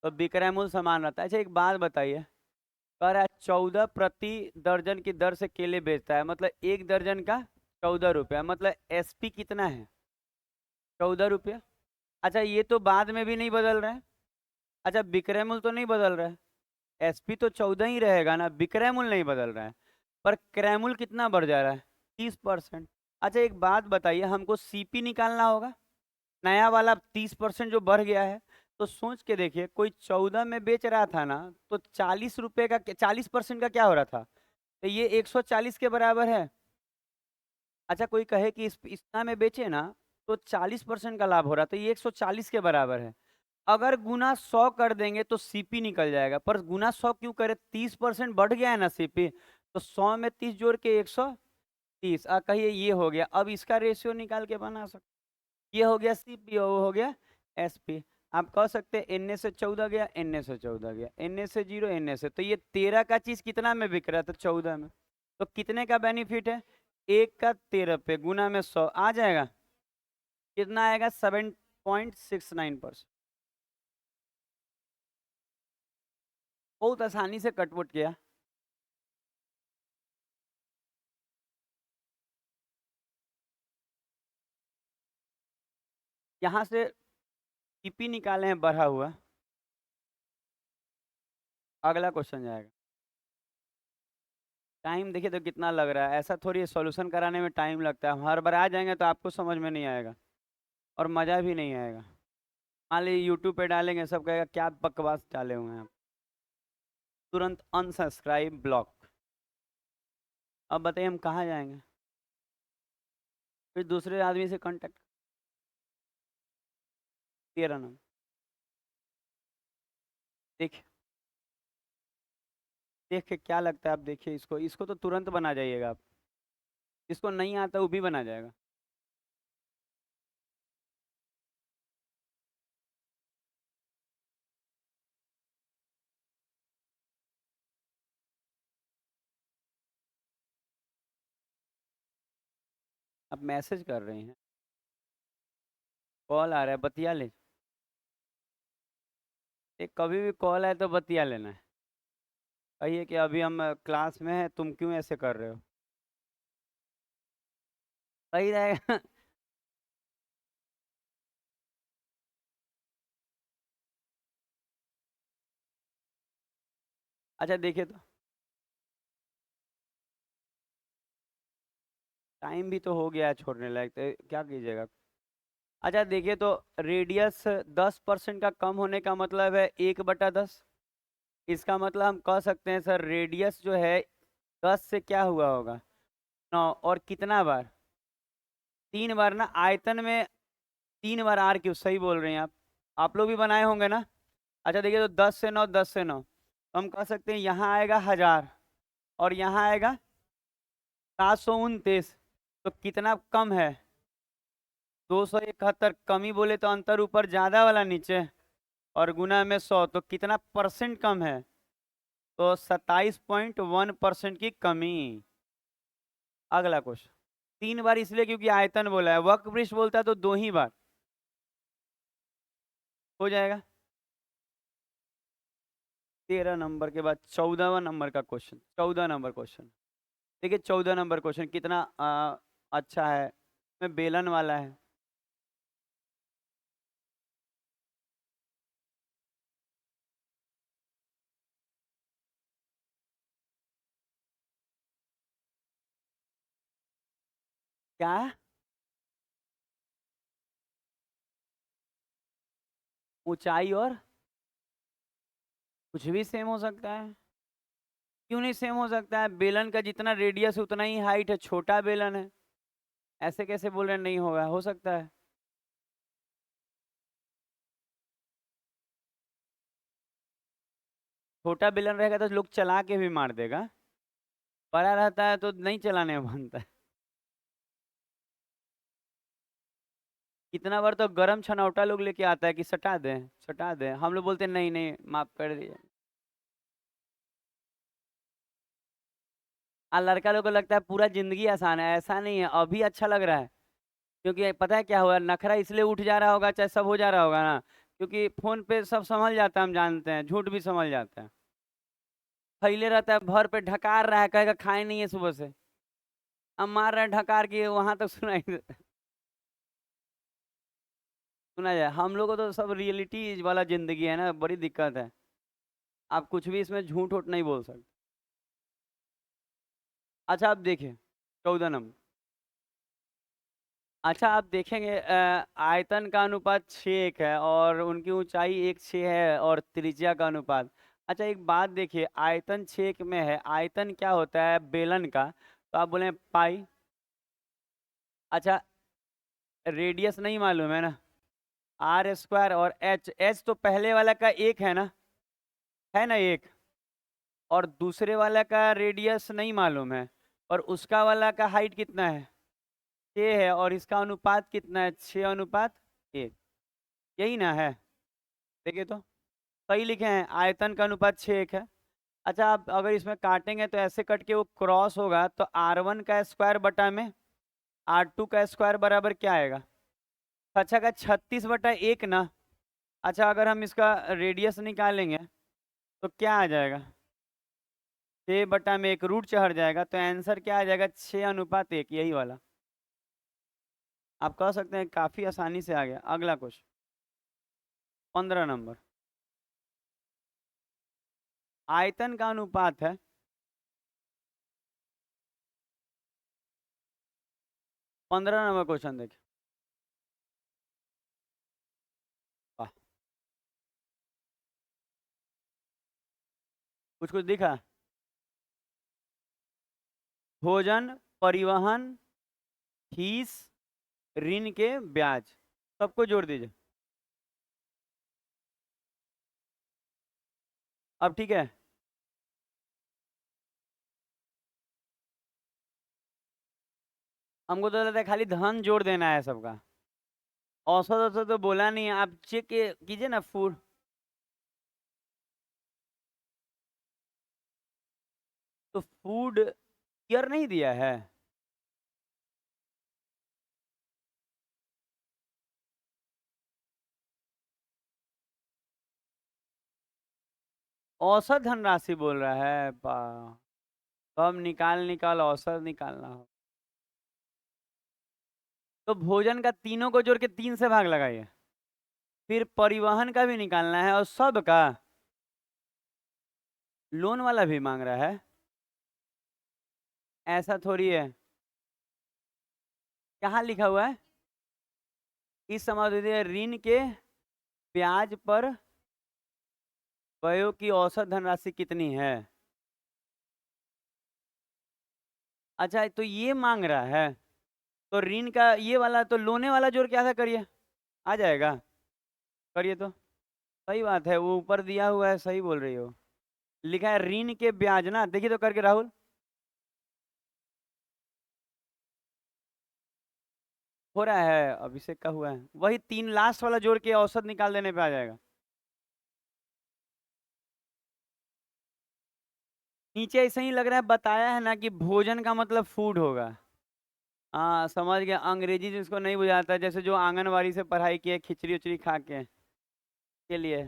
तो विक्रय मूल्य समान रहता है। अच्छा एक बात बताइए, कह रहा है 14 प्रति दर्जन की दर से केले बेचता है, मतलब एक दर्जन का 14 रुपया, मतलब एसपी कितना है? 14 रुपया। अच्छा ये तो बाद में भी नहीं बदल रहा है। अच्छा विक्रय मूल्य तो नहीं बदल रहा है, एसपी तो 14 ही रहेगा ना, विक्रय मूल्य नहीं बदल रहा है, पर क्रय मूल्य कितना बढ़ जा रहा है? 30%। अच्छा एक बात बताइए, हमको सीपी निकालना होगा, नया वाला 30% जो बढ़ गया है, तो सोच के देखिए कोई 14 में बेच रहा था ना, तो 40 रुपए का 40% का क्या हो रहा था, तो ये 140 के बराबर है। अच्छा कोई कहे कि इतना में बेचे ना तो 40% का लाभ हो रहा, तो ये 140 के बराबर है। अगर गुना 100 कर देंगे तो सीपी निकल जाएगा, पर गुना 100 क्यों करे, 30% बढ़ गया है ना सीपी, तो 100 में 30 जोड़ के 130। कहिए ये हो गया, अब इसका रेशियो निकाल के बना सकते, ये हो गया सीपी और वो हो गया एसपी। आप कह सकते हैं एन से 14 गया, एन से 14 गया, एन से 0, एन से, तो ये 13 का चीज कितना में बिक रहा था, 14 में, तो कितने का बेनिफिट है, एक का 13 पे गुना में 100 आ जाएगा, कितना आएगा 7.69%। बहुत आसानी से कटपुट किया। यहाँ से टीपी निकाले हैं बढ़ा हुआ, अगला क्वेश्चन जाएगा। टाइम देखिए तो कितना लग रहा है, ऐसा थोड़ी सॉल्यूशन कराने में टाइम लगता है, हम हर बार आ जाएंगे तो आपको समझ में नहीं आएगा और मज़ा भी नहीं आएगा। मान लीजिए यूट्यूब पे डालेंगे, सब कहेगा क्या बकवास डाले हुए हैं आप, तुरंत अनसब्सक्राइब ब्लॉक। अब बताइए हम कहाँ जाएंगे, फिर दूसरे आदमी से कांटेक्ट। 13 नंबर देख, देख के क्या लगता है, आप देखिए इसको, इसको तो तुरंत बना जाइएगा आप, इसको नहीं आता वो भी बना जाएगा। आप मैसेज कर रहे हैं, कॉल आ रहा है, बतिया ले, एक कभी भी कॉल आए तो बतिया लेना है, कहिए कि अभी हम क्लास में हैं, तुम क्यों ऐसे कर रहे हो, सही रहेगा। अच्छा देखिए तो टाइम भी तो हो गया है छोड़ने लायक, तो क्या कीजिएगा। अच्छा देखिए तो रेडियस 10% का कम होने का मतलब है 1/10, इसका मतलब हम कह सकते हैं सर रेडियस जो है 10 से क्या हुआ होगा, 9, और कितना बार, 3 बार ना, आयतन में 3 बार आर क्यूब, सही बोल रहे हैं आप लोग भी बनाए होंगे ना। अच्छा देखिए तो 10 से 9, 10 से 9, तो हम कह सकते हैं यहाँ आएगा 1000 और यहाँ आएगा 729, तो कितना कम है, 271। कमी बोले तो अंतर ऊपर ज्यादा वाला नीचे, और गुना में 100, तो कितना परसेंट कम है, तो 27.1% की कमी। अगला क्वेश्चन, 3 बार इसलिए क्योंकि आयतन बोला है, वक्र पृष्ठ बोलता है तो 2 ही बार हो जाएगा। 13 नंबर के बाद 14वां नंबर का क्वेश्चन, 14 नंबर क्वेश्चन देखिए, 14 नंबर क्वेश्चन कितना अच्छा है, में बेलन वाला है। क्या, ऊंचाई और कुछ भी सेम हो सकता है, क्यों नहीं सेम हो सकता है, बेलन का जितना रेडियस उतना ही हाइट है, छोटा बेलन है, ऐसे कैसे बोल रहे हैं नहीं होगा, हो सकता है। छोटा बेलन रहेगा तो लोग चला के भी मार देगा, बड़ा रहता है तो नहीं चलाने में बनता है। कितना बार तो गरम छनौटा लोग लेके आता है कि सटा दें सटा दें, हम लोग बोलते हैं नहीं नहीं माफ कर दिए। लड़का लोग को लगता है पूरा जिंदगी आसान है, ऐसा नहीं है, अभी अच्छा लग रहा है, क्योंकि पता है क्या हुआ, नखरा इसलिए उठ जा रहा होगा, चाहे सब हो जा रहा होगा ना, क्योंकि फोन पे सब संभल जाता है, हम जानते हैं, झूठ भी संभल जाता है। फैले रहता है, भर पे ढकार रहा है, कहेगा खाए नहीं है सुबह से, अब मार रहा है ढकार के वहां तक सुनाई सुना जाए। हम लोग को तो सब रियलिटी वाला जिंदगी है ना, बड़ी दिक्कत है। आप कुछ भी इसमें झूठ उठ नहीं बोल सकते। अच्छा आप देखिए 14 नंबर। अच्छा आप देखेंगे आयतन का अनुपात 6:1 है और उनकी ऊंचाई 1:6 है और त्रिज्या का अनुपात। अच्छा एक बात देखिए, आयतन 6:1 में है, आयतन क्या होता है बेलन का, तो आप बोले पाई। अच्छा रेडियस नहीं मालूम है ना, R² और एच, एच तो पहले वाला का 1 है ना 1, और दूसरे वाला का रेडियस नहीं मालूम है, और उसका वाला का हाइट कितना है 6 है, और इसका अनुपात कितना है 6:1, यही ना है। देखिए तो सही लिखे हैं, आयतन का अनुपात 6:1 है। अच्छा आप अगर इसमें काटेंगे तो ऐसे कट के वो क्रॉस होगा, तो R1 का स्क्वायर बटा में R2 का स्क्वायर बराबर क्या आएगा, अच्छा का 36/1 ना। अच्छा अगर हम इसका रेडियस निकालेंगे तो क्या आ जाएगा, 6/1, रूट चढ़ जाएगा, तो आंसर क्या आ जाएगा 6:1, यही वाला। आप कह सकते हैं काफी आसानी से आ गया। अगला क्वेश्चन 15 नंबर। आयतन का अनुपात है 15 नंबर क्वेश्चन देखिए। वाह, कुछ कुछ दिखा। भोजन, परिवहन, फीस, ऋण के ब्याज, सबको जोड़ दीजिए। अब ठीक है, हमको तो लगता है खाली धन जोड़ देना है सबका, औसत औसत तो बोला नहीं है, आप चेक कीजिए ना फूड। तो फूड ईयर नहीं दिया है, औसत धनराशि बोल रहा है बा। तो अब निकाल निकाल औसत निकालना हो, तो भोजन का तीनों को जोड़ के 3 से भाग लगाइए, फिर परिवहन का भी निकालना है, और सब का लोन वाला भी मांग रहा है, ऐसा थोड़ी है। कहाँ लिखा हुआ है, इस समाधि ऋण के ब्याज पर व्ययों की औसत धनराशि कितनी है। अच्छा तो ये मांग रहा है, तो ऋण का ये वाला तो लोने वाला जोड़ के ऐसा करिए, आ जाएगा, करिए तो। सही बात है, वो ऊपर दिया हुआ है, सही बोल रही हो। लिखा है ऋण के ब्याज ना, देखिए तो करके राहुल। हो रहा है, अभिषेक का हुआ है, वही 3 लास्ट वाला जोड़ के औसत निकाल देने पे आ जाएगा। नीचे ऐसे ही लग रहा है, बताया है ना कि भोजन का मतलब फूड होगा। हाँ समझ गया, अंग्रेजी जिसको नहीं बुझाता, जैसे जो आंगनवाड़ी से पढ़ाई किए खिचड़ी उचड़ी खा के लिए।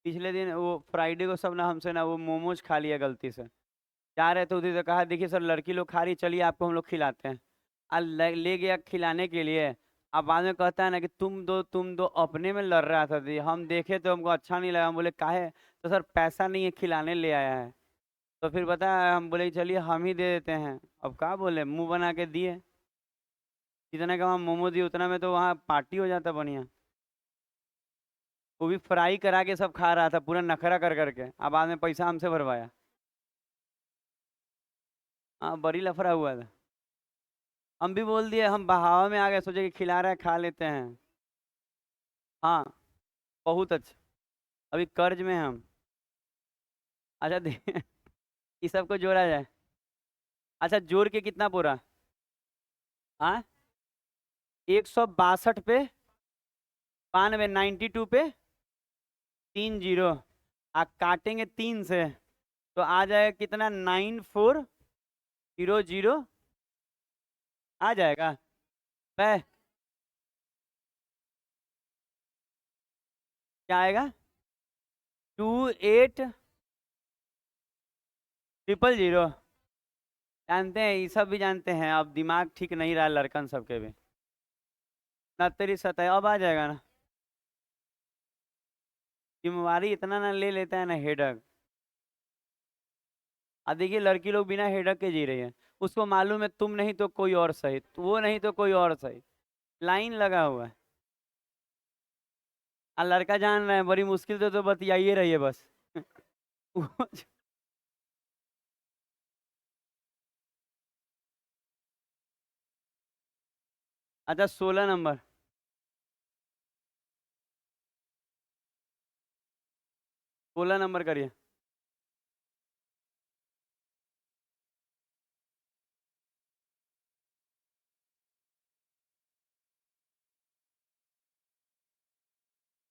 पिछले दिन वो फ्राइडे को सब ना हमसे ना वो मोमोज खा लिया गलती से, जा रहे थे उधर से, कहा देखिए सर लड़की लोग खा रही, चलिए आपको हम लोग खिलाते हैं। ले गया खिलाने के लिए। अब बाद में कहता है ना कि तुम दो, अपने में लड़ रहा था जी, हम देखे तो हमको अच्छा नहीं लगा, हम बोले काहे, तो सर पैसा नहीं है खिलाने ले आया है। तो फिर बता, हम बोले चलिए हम ही दे देते हैं, अब क्या बोले, मुंह बना के दिए। जितना का वहाँ मोमो दिए उतना में तो वहाँ पार्टी हो जाता बढ़िया। वो भी फ्राई करा के सब खा रहा था, पूरा नखरा कर करके, अब बाद में पैसा हमसे भरवाया। हाँ बड़ी लफड़ा हुआ था। हम भी बोल दिए, हम बहावा में आ गए, सोचे कि खिला रहा है खा लेते हैं। हाँ बहुत अच्छा, अभी कर्ज में हैं हम। अच्छा इस सबको जोड़ा जाए। अच्छा जोड़ के कितना पूरा, हाँ 162 पे 92, 92 पे 3 जीरो, आप काटेंगे 3 से तो आ जाएगा कितना, 9400 आ जाएगा। वह क्या आएगा, 28000। जानते हैं, ये सब भी जानते हैं, अब दिमाग ठीक नहीं रहा लड़कन सबके भी। 69 अब आ जाएगा ना। जिम्मेवारी इतना ना ले लेता है ना हेडक। अब देखिए लड़की लोग बिना हेडक के जी रही है, उसको मालूम है तुम नहीं तो कोई और सही, तो वो नहीं तो कोई और सही, लाइन लगा हुआ है। और लड़का जान रहा है बड़ी मुश्किल से तो बतियाइए रहिए बस। अच्छा 16 नंबर। 16 नंबर करिए।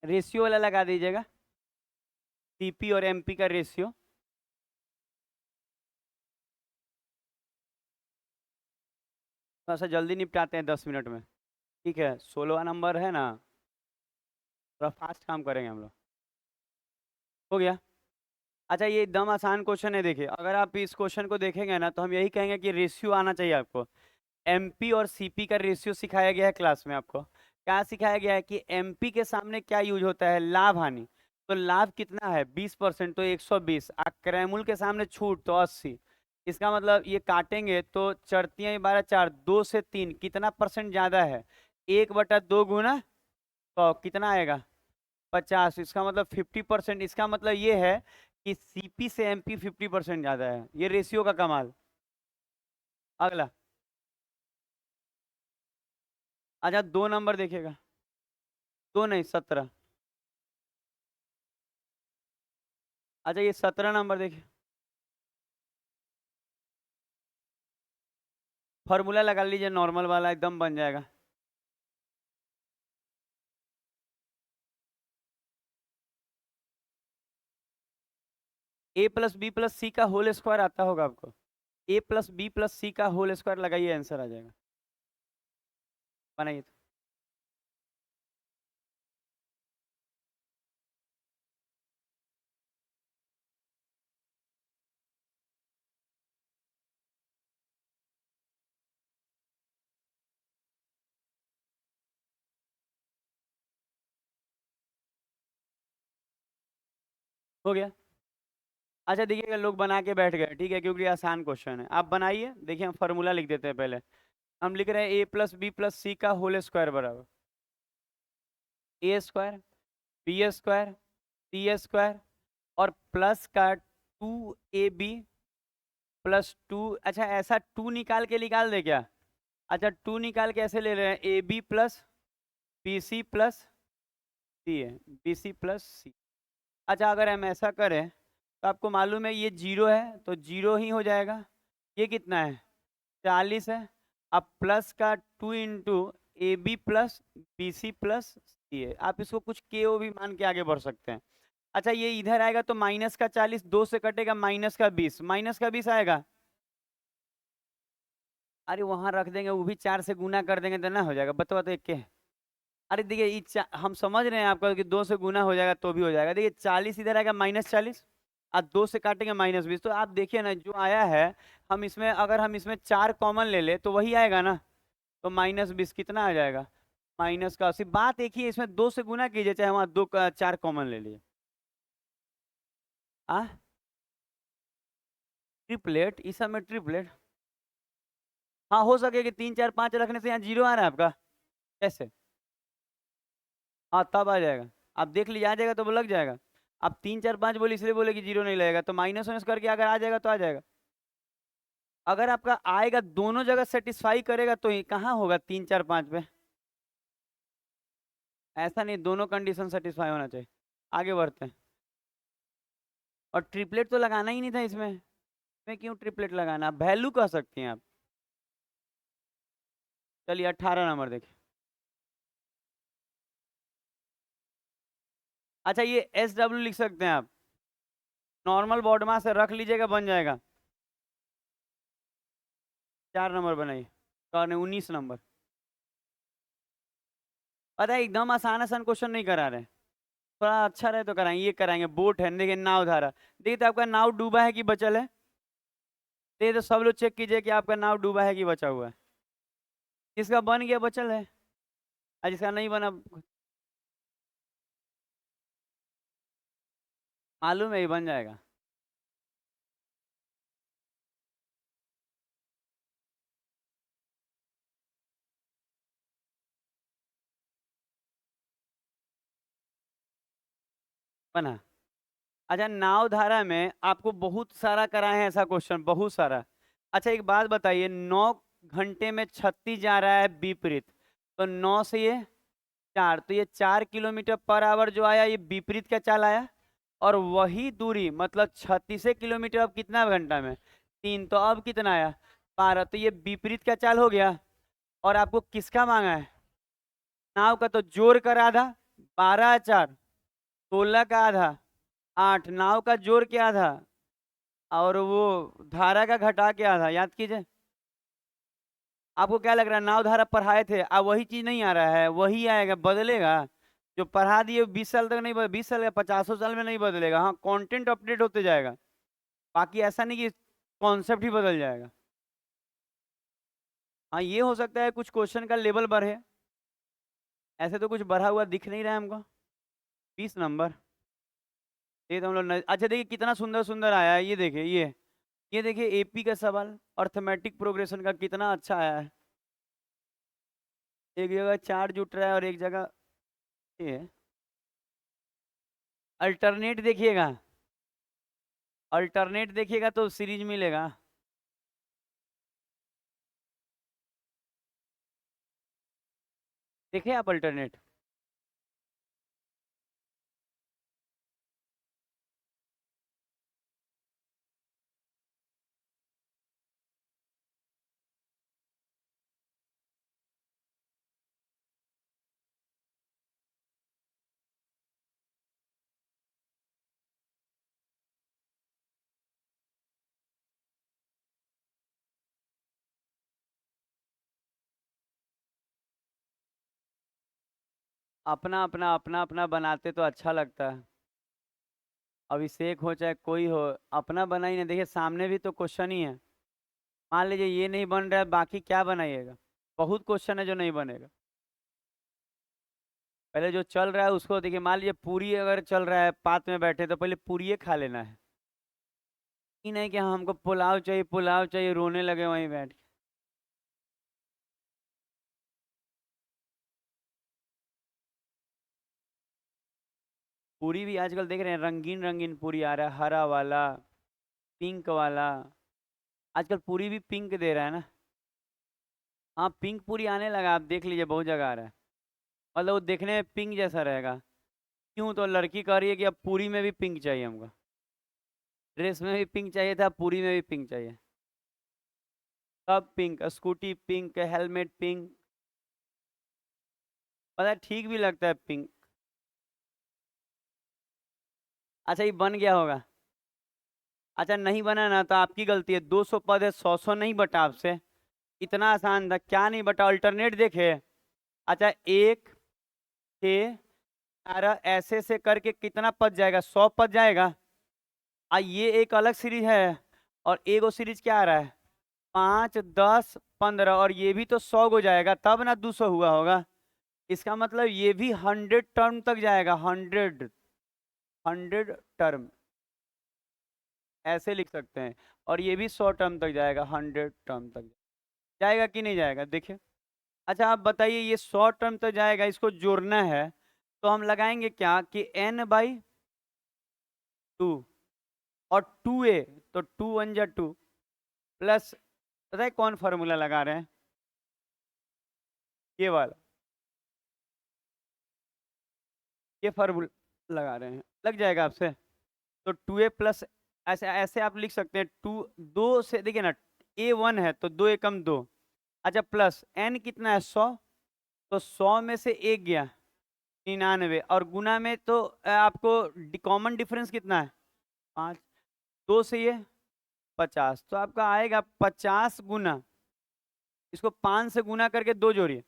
रेशियो वाला लगा दीजिएगा, सीपी और एमपी का रेशियो। थोड़ा सा जल्दी निपटाते हैं 10 मिनट में। ठीक है 16 नंबर है ना, थोड़ा फास्ट काम करेंगे हम लोग। हो गया। अच्छा ये एकदम आसान क्वेश्चन है, देखिए अगर आप इस क्वेश्चन को देखेंगे ना तो हम यही कहेंगे कि रेशियो आना चाहिए आपको। एमपी और सीपी का रेशियो सिखाया गया है क्लास में आपको। क्या सिखाया गया है कि एमपी के सामने क्या यूज होता है, लाभ हानि। तो लाभ कितना है 20%, तो 120। क्रैमुल के सामने छूट तो 80। इसका मतलब ये काटेंगे तो चरतियाँ 12 4, 2 से 3 कितना परसेंट ज्यादा है, 1/2 गुना 100 कितना आएगा 50। इसका मतलब 50%। इसका मतलब ये है कि सीपी से एमपी 50% ज्यादा है, ये रेशियो का कमाल। अगला। अच्छा 2 नंबर देखिएगा, 2 नहीं 17। अच्छा ये 17 नंबर देखिए, फॉर्मूला लगा लीजिए नॉर्मल वाला, एकदम बन जाएगा। a+b+c का होल स्क्वायर आता होगा आपको, a+b+c का होल स्क्वायर लगाइए, आंसर आ जाएगा। बनाइए तो। हो गया। अच्छा देखिएगा लोग बना के बैठ गए, ठीक है क्योंकि आसान क्वेश्चन है, आप बनाइए। देखिए हम फॉर्मूला लिख देते हैं पहले। हम लिख रहे हैं a+b+c का होल स्क्वायर बराबर a² b² c² और प्लस का 2ab+2। अच्छा ऐसा 2 निकाल दे क्या। अच्छा 2 निकाल के ऐसे ले रहे हैं, ab+bc+c है, bc+c। अच्छा अगर हम ऐसा करें तो आपको मालूम है ये 0 है तो 0 ही हो जाएगा। ये कितना है 40 है। अब प्लस का 2 × ab+bc+c है, आप इसको कुछ के ओ भी मान के आगे बढ़ सकते हैं। अच्छा ये इधर आएगा तो माइनस का 40, 2 से कटेगा माइनस का 20 आएगा। अरे वहां रख देंगे, वो भी 4 से गुना कर देंगे तो ना हो जाएगा, बतवा तो एक के। अरे देखिए हम समझ रहे हैं आपका कि 2 से गुना हो जाएगा तो भी हो जाएगा। देखिए 40 इधर आएगा -40, और 2 से काटेंगे -20, तो आप देखिए ना जो आया है, हम इसमें अगर हम इसमें 4 कॉमन ले ले तो वही आएगा ना। तो -20 कितना आ जाएगा, -80। बात एक ही है, इसमें 2 से गुना कीजिए चाहे वहां 2 का 4 कॉमन ले लीजिए। आ ट्रिपलेट, इस सब में ट्रिपलेट। हाँ हो सके कि 3 4 5 रखने से यहाँ 0 आ रहा है आपका, कैसे। हाँ तब आ जाएगा, आप देख लीजिए आ जाएगा तो वो लग जाएगा। आप 3 4 5 बोले इसलिए बोले कि 0 नहीं लगेगा, तो माइनस माइनस करके अगर आ जाएगा तो आ जाएगा। अगर आपका आएगा दोनों जगह सेटिस्फाई करेगा तो ये कहाँ होगा 3 4 5 पे। ऐसा नहीं, दोनों कंडीशन सेटिस्फाई होना चाहिए। आगे बढ़ते हैं। और ट्रिपलेट तो लगाना ही नहीं था इसमें, क्यों ट्रिपलेट लगाना, वैल्यू कह सकती हैं आप। चलिए 18 नंबर देखिए। अच्छा ये SW लिख सकते हैं आप, नॉर्मल बॉड मास है, रख लीजिएगा, बन जाएगा। 4 नंबर बनाइए, तो 19 नंबर। पता है एकदम आसान आसान क्वेश्चन नहीं करा रहे, थोड़ा अच्छा रहे तो कराएंगे। ये कराएंगे, बोट है, देखिए नाव धारा, देखिए तो आपका नाव डूबा है कि बचल है। देखिए तो सब लोग चेक कीजिए कि आपका नाव डूबा है कि बचा हुआ है। जिसका बन गया बचल है, और जिसका नहीं बना, मालूम है, ये बन जाएगा। बना। अच्छा, नाव धारा में आपको बहुत सारा कराए हैं ऐसा क्वेश्चन, बहुत सारा। अच्छा एक बात बताइए, 9 घंटे में 36 जा रहा है विपरीत, तो 9 से ये 4, तो ये 4 किलोमीटर पर आवर जो आया, ये विपरीत का चाल आया। और वही दूरी मतलब 36 किलोमीटर, अब कितना घंटा में, 3, तो अब कितना आया, 12, तो ये विपरीत का चाल हो गया। और आपको किसका मांगा है, नाव का, तो जोड़ कर आधा, 12 4 16 का आधा 8, नाव का जोड़ के आधा, और वो धारा का घटा के आधा, याद कीजिए। आपको क्या लग रहा है, नाव धारा पढ़ाए थे, अब वही चीज नहीं आ रहा है, वही आएगा, बदलेगा। जो पढ़ा दिए 20 साल तक नहीं 20 साल या 50 साल में नहीं बदलेगा, हाँ कंटेंट अपडेट होते जाएगा, बाकी ऐसा नहीं कि कॉन्सेप्ट ही बदल जाएगा। हाँ ये हो सकता है कुछ क्वेश्चन का लेवल बढ़े, ऐसे तो कुछ बढ़ा हुआ दिख नहीं रहा है हमको। 20 नंबर, ये तो हम लोग अच्छा देखिए कितना सुंदर सुंदर आया है, ये देखिए ये देखिए एपी का सवाल, अर्थमेटिक प्रोग्रेशन का कितना अच्छा आया है। एक जगह चार्ज जुट रहा है और एक जगह ये अल्टरनेट देखिएगा, अल्टरनेट देखिएगा तो सीरीज मिलेगा। देखिए आप अल्टरनेट, अपना अपना अपना अपना बनाते तो अच्छा लगता है। अभिषेक हो चाहे कोई हो, अपना बना ही नहीं, देखिए सामने भी तो क्वेश्चन ही है। मान लीजिए ये नहीं बन रहा है, बाकी क्या बनाइएगा, बहुत क्वेश्चन है जो नहीं बनेगा। पहले जो चल रहा है उसको देखिए, मान लीजिए पूरी अगर चल रहा है, पात में बैठे तो पहले पूरी खा लेना है, ये नहीं कि हाँ, हमको पुलाव चाहिए पुलाव चाहिए, रोने लगे वहीं बैठ के। पूरी भी आजकल देख रहे हैं, रंगीन रंगीन पूरी आ रहा है, हरा वाला, पिंक वाला, आजकल पूरी भी पिंक दे रहा है ना। हाँ पिंक पूरी आने लगा, आप देख लीजिए बहुत जगह आ रहा है, मतलब वो देखने में पिंक जैसा रहेगा। क्यों, तो लड़की कह रही है कि अब पूरी में भी पिंक चाहिए हमको, ड्रेस में भी पिंक चाहिए था, पूरी में भी पिंक चाहिए, सब pink, scooty pink, helmet pink, पता है ठीक भी लगता है पिंक। अच्छा ये बन गया होगा, अच्छा नहीं बना ना तो आपकी गलती है, 200 पद है, 100 नहीं बटा आपसे, इतना आसान था, क्या नहीं बटा, अल्टरनेट देखे। अच्छा 1 6 18 ऐसे से करके कितना पद जाएगा, 100 पद जाएगा। ये एक अलग सीरीज है, और एक वो सीरीज क्या आ रहा है, 5 10 15, और ये भी तो 100 हो जाएगा तब ना 200 हुआ होगा। इसका मतलब ये भी 100 टर्म तक जाएगा, 100 टर्म, ऐसे लिख सकते हैं। और ये भी 100 टर्म तक जाएगा, 100 टर्म तक जाएगा कि नहीं जाएगा, देखिए। अच्छा आप बताइए, ये 100 टर्म तक जाएगा, इसको जोड़ना है, तो हम लगाएंगे क्या कि n/2, और 2a, तो 2 1 जा 2, प्लस, पता है कौन फार्मूला लगा रहे हैं, ये वाला, ये फार्मूला लगा रहे हैं, लग जाएगा आपसे। तो 2a+, ऐसे ऐसे आप लिख सकते हैं, 2 से देखिए ना, a 1 है तो 2 एकम 2, अच्छा प्लस n कितना है, 100, तो 100 में से एक गया 99, और गुना में तो आपको कॉमन डिफरेंस कितना है, 5, 2 से ये 50, तो आपका आएगा 50 गुना, इसको 5 से गुना करके 2 जोड़िए,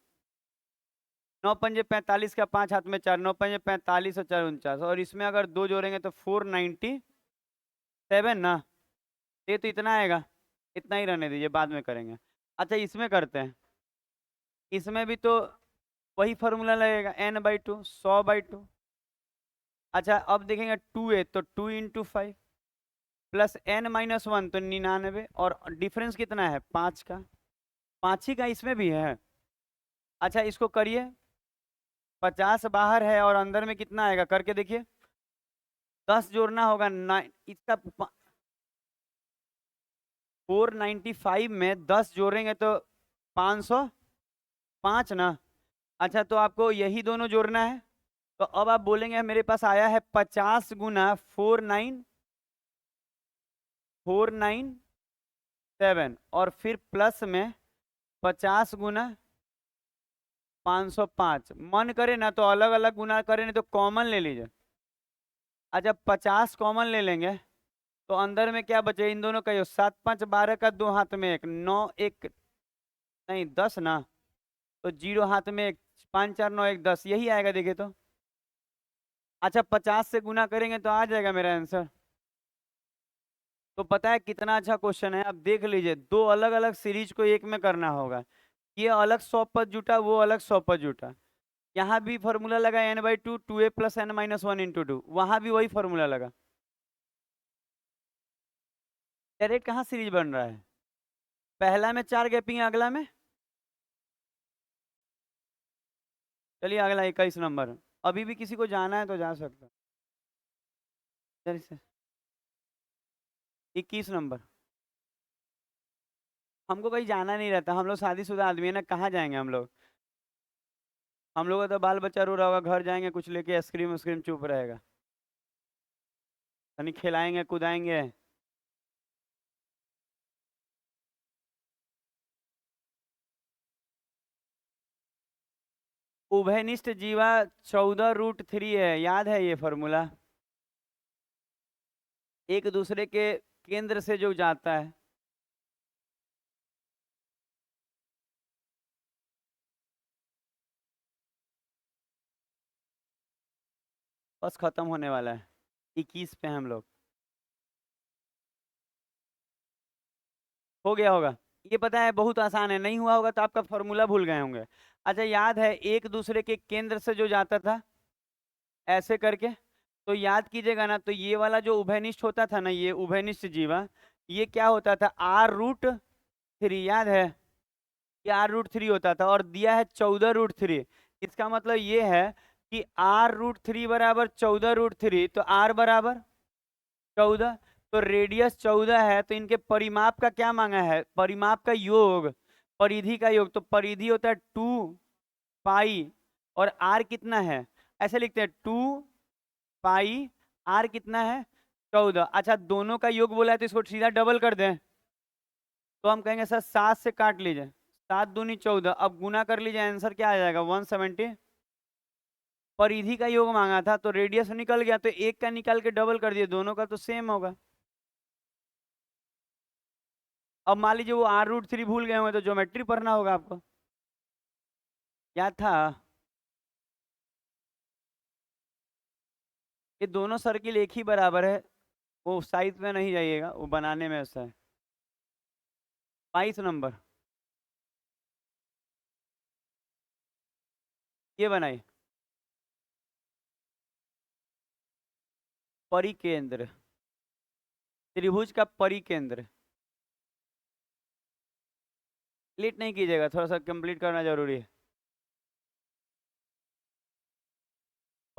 9 पंजे 45 का 5 हाथ में 4, 9 पंजे 45 और 4 49, और इसमें अगर 2 जोड़ेंगे तो 497 ना, ये तो इतना आएगा, इतना ही रहने दीजिए, बाद में करेंगे। अच्छा इसमें करते हैं, इसमें भी तो वही फॉर्मूला लगेगा, n/2 100/2। अच्छा अब देखेंगे 2a, तो 2 इंटू 5 प्लस n-1 तो 99, और डिफरेंस कितना है 5 का, 5 ही का इसमें भी है। अच्छा इसको करिए, 50 बाहर है और अंदर में कितना आएगा करके देखिए, 10 जोड़ना होगा, 9 इसका 495 में 10 जोड़ेंगे तो 505 ना। अच्छा तो आपको यही दोनों जोड़ना है, तो अब आप बोलेंगे मेरे पास आया है 50 गुना 497, और फिर प्लस में 50 गुना 505, मन करे ना तो अलग अलग गुना करे, नहीं तो कॉमन ले लीजिए। अच्छा 50 कॉमन ले लेंगे तो अंदर में क्या बचे, इन दोनों का 7 5 12 का 2 हाथ में 1, 9 1 नहीं 10 ना, तो 0 हाथ में 1, 5 4 9 1 10, यही आएगा देखिए तो। अच्छा 50 से गुना करेंगे तो आ जाएगा मेरा आंसर। तो पता है कितना अच्छा क्वेश्चन है, आप देख लीजिए, दो अलग अलग सीरीज को एक में करना होगा, ये अलग 100 पद जुटा, वो अलग 100 पद जुटा, यहाँ भी फॉर्मूला लगा n/2 2a plus n-1 into 2, वहां भी वही फॉर्मूला लगा। डायरेक्ट कहाँ सीरीज बन रहा है, पहला में 4 गैपिंग है, अगला में, चलिए अगला 21 नंबर, अभी भी किसी को जाना है तो जा सकता है। चलिए से 21 नंबर, हमको कहीं जाना नहीं रहता, हम लोग शादीशुदा आदमी है ना, कहाँ जाएंगे हम लोग का तो बाल बच्चा रो रहा होगा, घर जाएंगे कुछ लेके आइसक्रीम उस्क्रीम चुप रहेगा, यानी खिलाएंगे कुदाएंगे। उभयनिष्ठ जीवा 14√3 है, याद है ये फॉर्मूला, एक दूसरे के केंद्र से जो जाता है। बस खत्म होने वाला है, 21 पे हम लोग, हो गया होगा, ये पता है बहुत आसान है, नहीं हुआ होगा तो आपका फॉर्मूला भूल गए होंगे। अच्छा याद है एक दूसरे के केंद्र से जो जाता था ऐसे करके, तो याद कीजिएगा ना, तो ये वाला जो उभयनिष्ठ होता था ना, ये उभयनिष्ठ जीवा, ये क्या होता था r√3, याद है, ये r√3 होता था, और दिया है 14√3, इसका मतलब ये है कि r√3 बराबर 14√3, तो r बराबर 14, तो रेडियस 14 है, तो इनके परिमाप का क्या मांगा है, परिमाप का योग, परिधि का योग, तो परिधि होता है 2 पाई, और r कितना है, ऐसे लिखते हैं 2 पाई, r कितना है 14। अच्छा दोनों का योग बोला है तो इसको सीधा डबल कर दें, तो हम कहेंगे सर 7 से काट लीजिए, 7 दूनी 14, अब गुना कर लीजिए, आंसर क्या आ जाएगा 170। परिधि का योग मांगा था तो रेडियस निकल गया, तो एक का निकाल के डबल कर दिए, दोनों का तो सेम होगा। अब मान लीजिए वो r√3 भूल गए होंगे तो ज्योमेट्री पढ़ना होगा आपको, याद था, ये दोनों सर्किल एक ही बराबर है, वो साइज में नहीं जाइएगा, वो बनाने में ऐसा है। 22 नंबर, ये बनाइए, परिकेंद्र, त्रिभुज का परिकेंद्र, लेट नहीं कीजिएगा, थोड़ा सा कंप्लीट करना जरूरी है।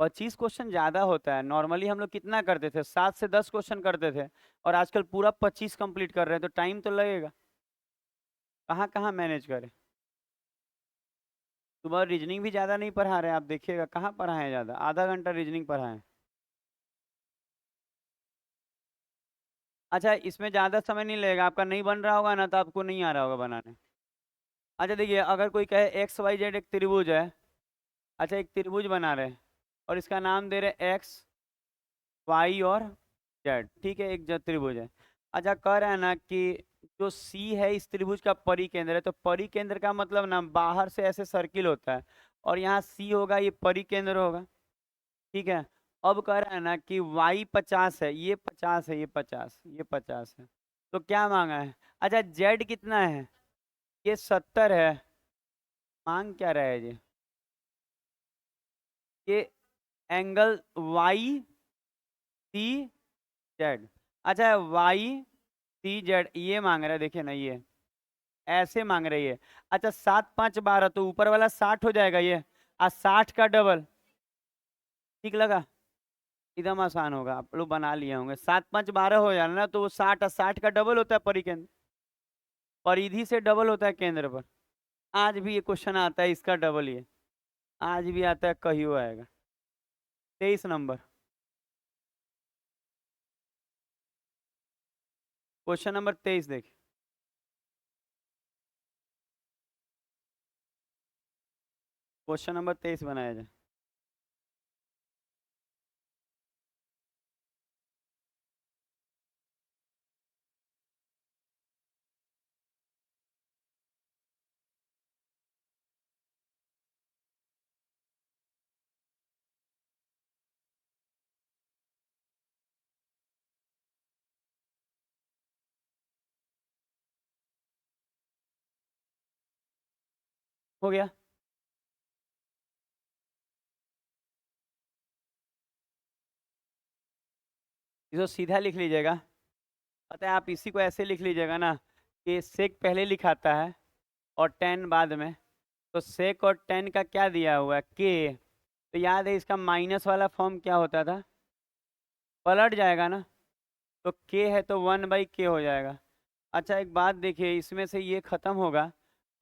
25 क्वेश्चन ज्यादा होता है, नॉर्मली हम लोग कितना करते थे, 7 से 10 क्वेश्चन करते थे, और आजकल पूरा 25 कंप्लीट कर रहे हैं, तो टाइम तो लगेगा, कहाँ कहाँ मैनेज करें। सुबह रीजनिंग भी ज्यादा नहीं पढ़ा रहे, आप देखिएगा कहाँ पढ़ाए ज्यादा, आधा घंटा रीजनिंग पढ़ाएं। अच्छा इसमें ज्यादा समय नहीं लगेगा, आपका नहीं बन रहा होगा ना तो आपको नहीं आ रहा होगा बनाने। अच्छा देखिए, अगर कोई कहे XYZ एक त्रिभुज है, अच्छा एक त्रिभुज बना रहे हैं और इसका नाम दे रहे X Y और जेड, ठीक है, एक त्रिभुज है। अच्छा, कह रहा है ना कि जो सी है इस त्रिभुज का परिकेंद्र है, तो परिकेंद्र का मतलब ना बाहर से ऐसे सर्किल होता है, और यहाँ सी होगा, ये परिकेंद्र होगा, ठीक है। अब कह रहा है ना कि वाई 50 है, ये 50 है, ये 50, ये 50 है, तो क्या मांगा है? अच्छा, जेड कितना है? ये 70 है। मांग क्या रहा है ये एंगल वाई सी जेड। अच्छा, वाई सी जेड ये मांग रहा है, देखिए ना, ये ऐसे मांग रही है। अच्छा, 7 5 12, तो ऊपर वाला 60 हो जाएगा ये, और 60 का डबल, ठीक लगा? एकदम आसान होगा, आप लोग बना लिए होंगे। 7 5 12 हो जाना ना, तो वो 60, और 60 का डबल होता है परिकेंद्र, परिधि से डबल होता है केंद्र पर। आज भी ये क्वेश्चन आता है, इसका डबल ये आज भी आता है, कहियो आएगा। 23 नंबर, क्वेश्चन नंबर 23 देखिए। क्वेश्चन नंबर 23 बनाया जाए। हो गया? इसको सीधा लिख लीजिएगा। पता है, आप इसी को ऐसे लिख लीजिएगा ना कि सेक पहले लिखाता है और टेन बाद में, तो सेक और टेन का क्या दिया हुआ है, के। तो याद है इसका माइनस वाला फॉर्म क्या होता था? पलट जाएगा ना, तो के है तो 1/k हो जाएगा। अच्छा, एक बात देखिए, इसमें से ये खत्म होगा,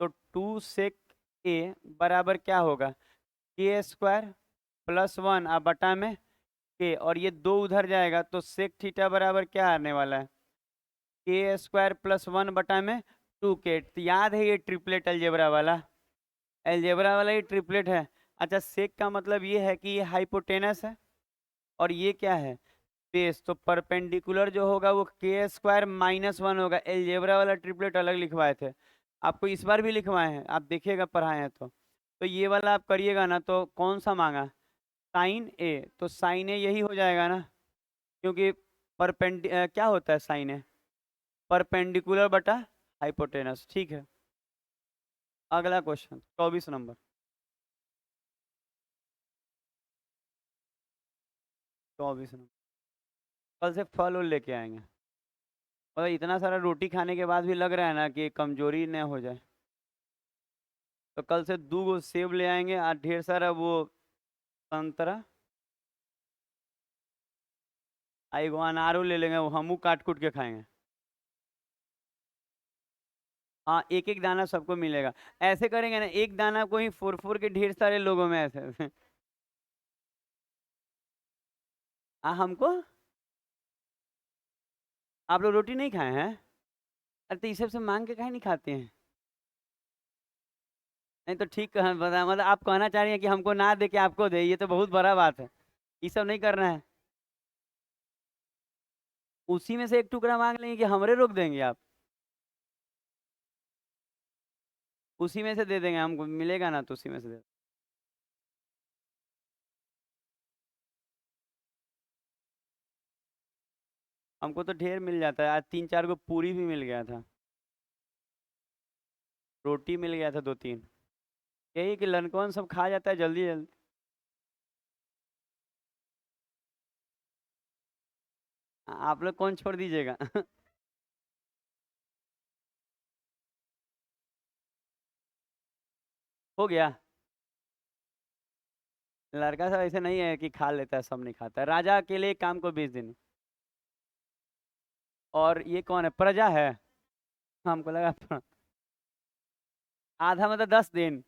तो 2 सेक ए बराबर क्या होगा? k² +1 आ बटा में के, और ये 2 उधर जाएगा, तो सेक थीटा बराबर क्या आने वाला है? k² +1 बटा में 2k। तो याद है ये ट्रिपलेट अलजेब्रा वाला, अलजेब्रा वाला ये ट्रिपलेट है। अच्छा, सेक का मतलब ये है कि ये हाइपोटेनस है, और ये क्या है? बेस। तो परपेंडिकुलर जो होगा वो k² - 1 होगा। अलजेब्रा वाला ट्रिपलेट अलग लिखवाए थे, आपको इस बार भी लिखवाए हैं, आप देखिएगा पढ़ाए हैं तो ये वाला आप करिएगा ना, तो कौन सा मांगा? साइन ए, तो साइन ए यही हो जाएगा ना, क्योंकि क्या होता है साइन ए? परपेंडिकुलर बटा हाइपोटेनस, ठीक है। अगला क्वेश्चन 24 नंबर। 24 नंबर, कल से फल उल लेके आएंगे। मतलब इतना सारा रोटी खाने के बाद भी लग रहा है ना कि कमजोरी न हो जाए, तो कल से 2 सेब ले आएंगे और ढेर सारा वो संतरा, एगो अनारो ले लेंगे, वो हमू काट कूट के खाएंगे। हाँ, एक एक दाना सबको मिलेगा। ऐसे करेंगे ना, एक दाना को ही फोर फोर के ढेर सारे लोगों में ऐसे हाँ, हमको। आप लोग रोटी नहीं खाए हैं? अरे तो इस सब से मांग के काहे नहीं खाते हैं? नहीं तो ठीक कहा, बता मतलब आप कहना चाह रही हैं कि हमको ना दे के आपको दे, ये तो बहुत बड़ा बात है। ये सब नहीं करना है। उसी में से एक टुकड़ा मांग लेंगे कि हमरे रोक देंगे आप? उसी में से दे देंगे, हमको मिलेगा ना तो उसी में से दे। हमको तो ढेर मिल जाता है, आज 3 4 को पूरी भी मिल गया था, रोटी मिल गया था 2 3। यही कि लनकौन सब खा जाता है जल्दी जल्दी। आप लोग कौन छोड़ दीजिएगा हो गया। लड़का सब ऐसे नहीं है कि खा लेता है, सब नहीं खाता है। राजा अकेले एक काम को 20 दिन। और ये कौन है, प्रजा है? हमको लगा आधा मतलब 10 दिन,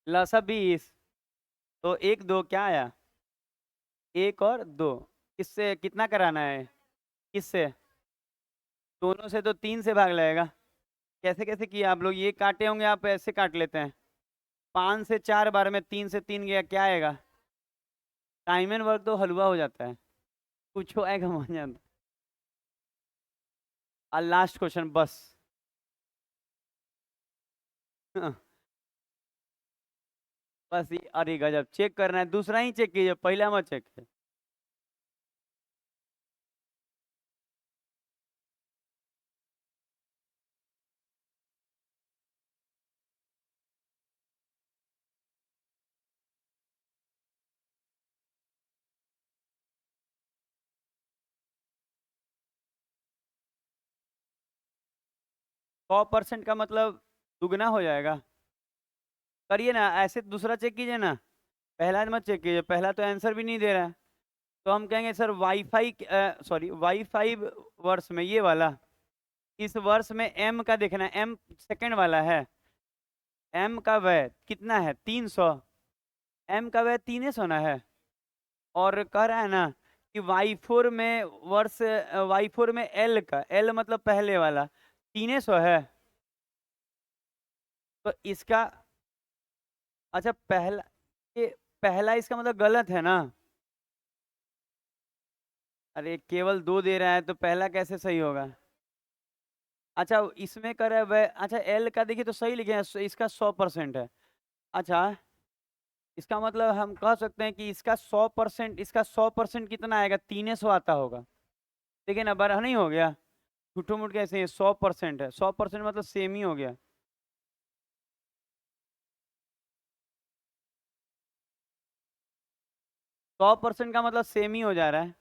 लसा 20, तो 1 2 क्या आया? 1 और 2, किससे कितना कराना है? किससे? दोनों से तो 3 से भाग लगेगा। कैसे कैसे किया आप लोग? ये काटे होंगे, आप ऐसे काट लेते हैं। 5 से 4 बार में 3 से 3 गया, क्या आएगा? टाइम एंड वर्क तो हलवा हो जाता है, कुछ आएगा मान जाता। लास्ट क्वेश्चन बस। बस ये, अरे गजब, चेक करना है, दूसरा ही चेक कीजिए, पहला मत चेक कीजिए। 100% का मतलब दुगना हो जाएगा। करिए ना ऐसे, दूसरा चेक कीजिए ना, पहला मत चेक कीजिए, पहला तो आंसर भी नहीं दे रहा है। तो हम कहेंगे सर वाईफाई, सॉरी वाईफाई वर्ष में ये वाला, इस वर्ष में एम का देखना है, एम सेकंड वाला है, एम का व्यय कितना है 300, एम का व्यय 300 ना है। और कह रहा है ना कि वाई फोर में वर्ष, वाई फोर में एल का, एल मतलब पहले वाला 300 है। तो इसका, अच्छा पहला, ये पहला इसका मतलब गलत है ना। अरे केवल 2 दे रहा है तो पहला कैसे सही होगा। अच्छा इसमें कर है वह, अच्छा एल का देखिए तो सही लिखे हैं, इसका 100% है। अच्छा इसका मतलब हम कह सकते हैं कि इसका 100%, इसका 100% कितना आएगा, 300 आता होगा। देखिए ना बड़ा नहीं हो गया, झूठो मूठ कैसे है, 100% है, 100% मतलब सेम ही हो गया। 100% का मतलब सेम ही हो जा रहा है।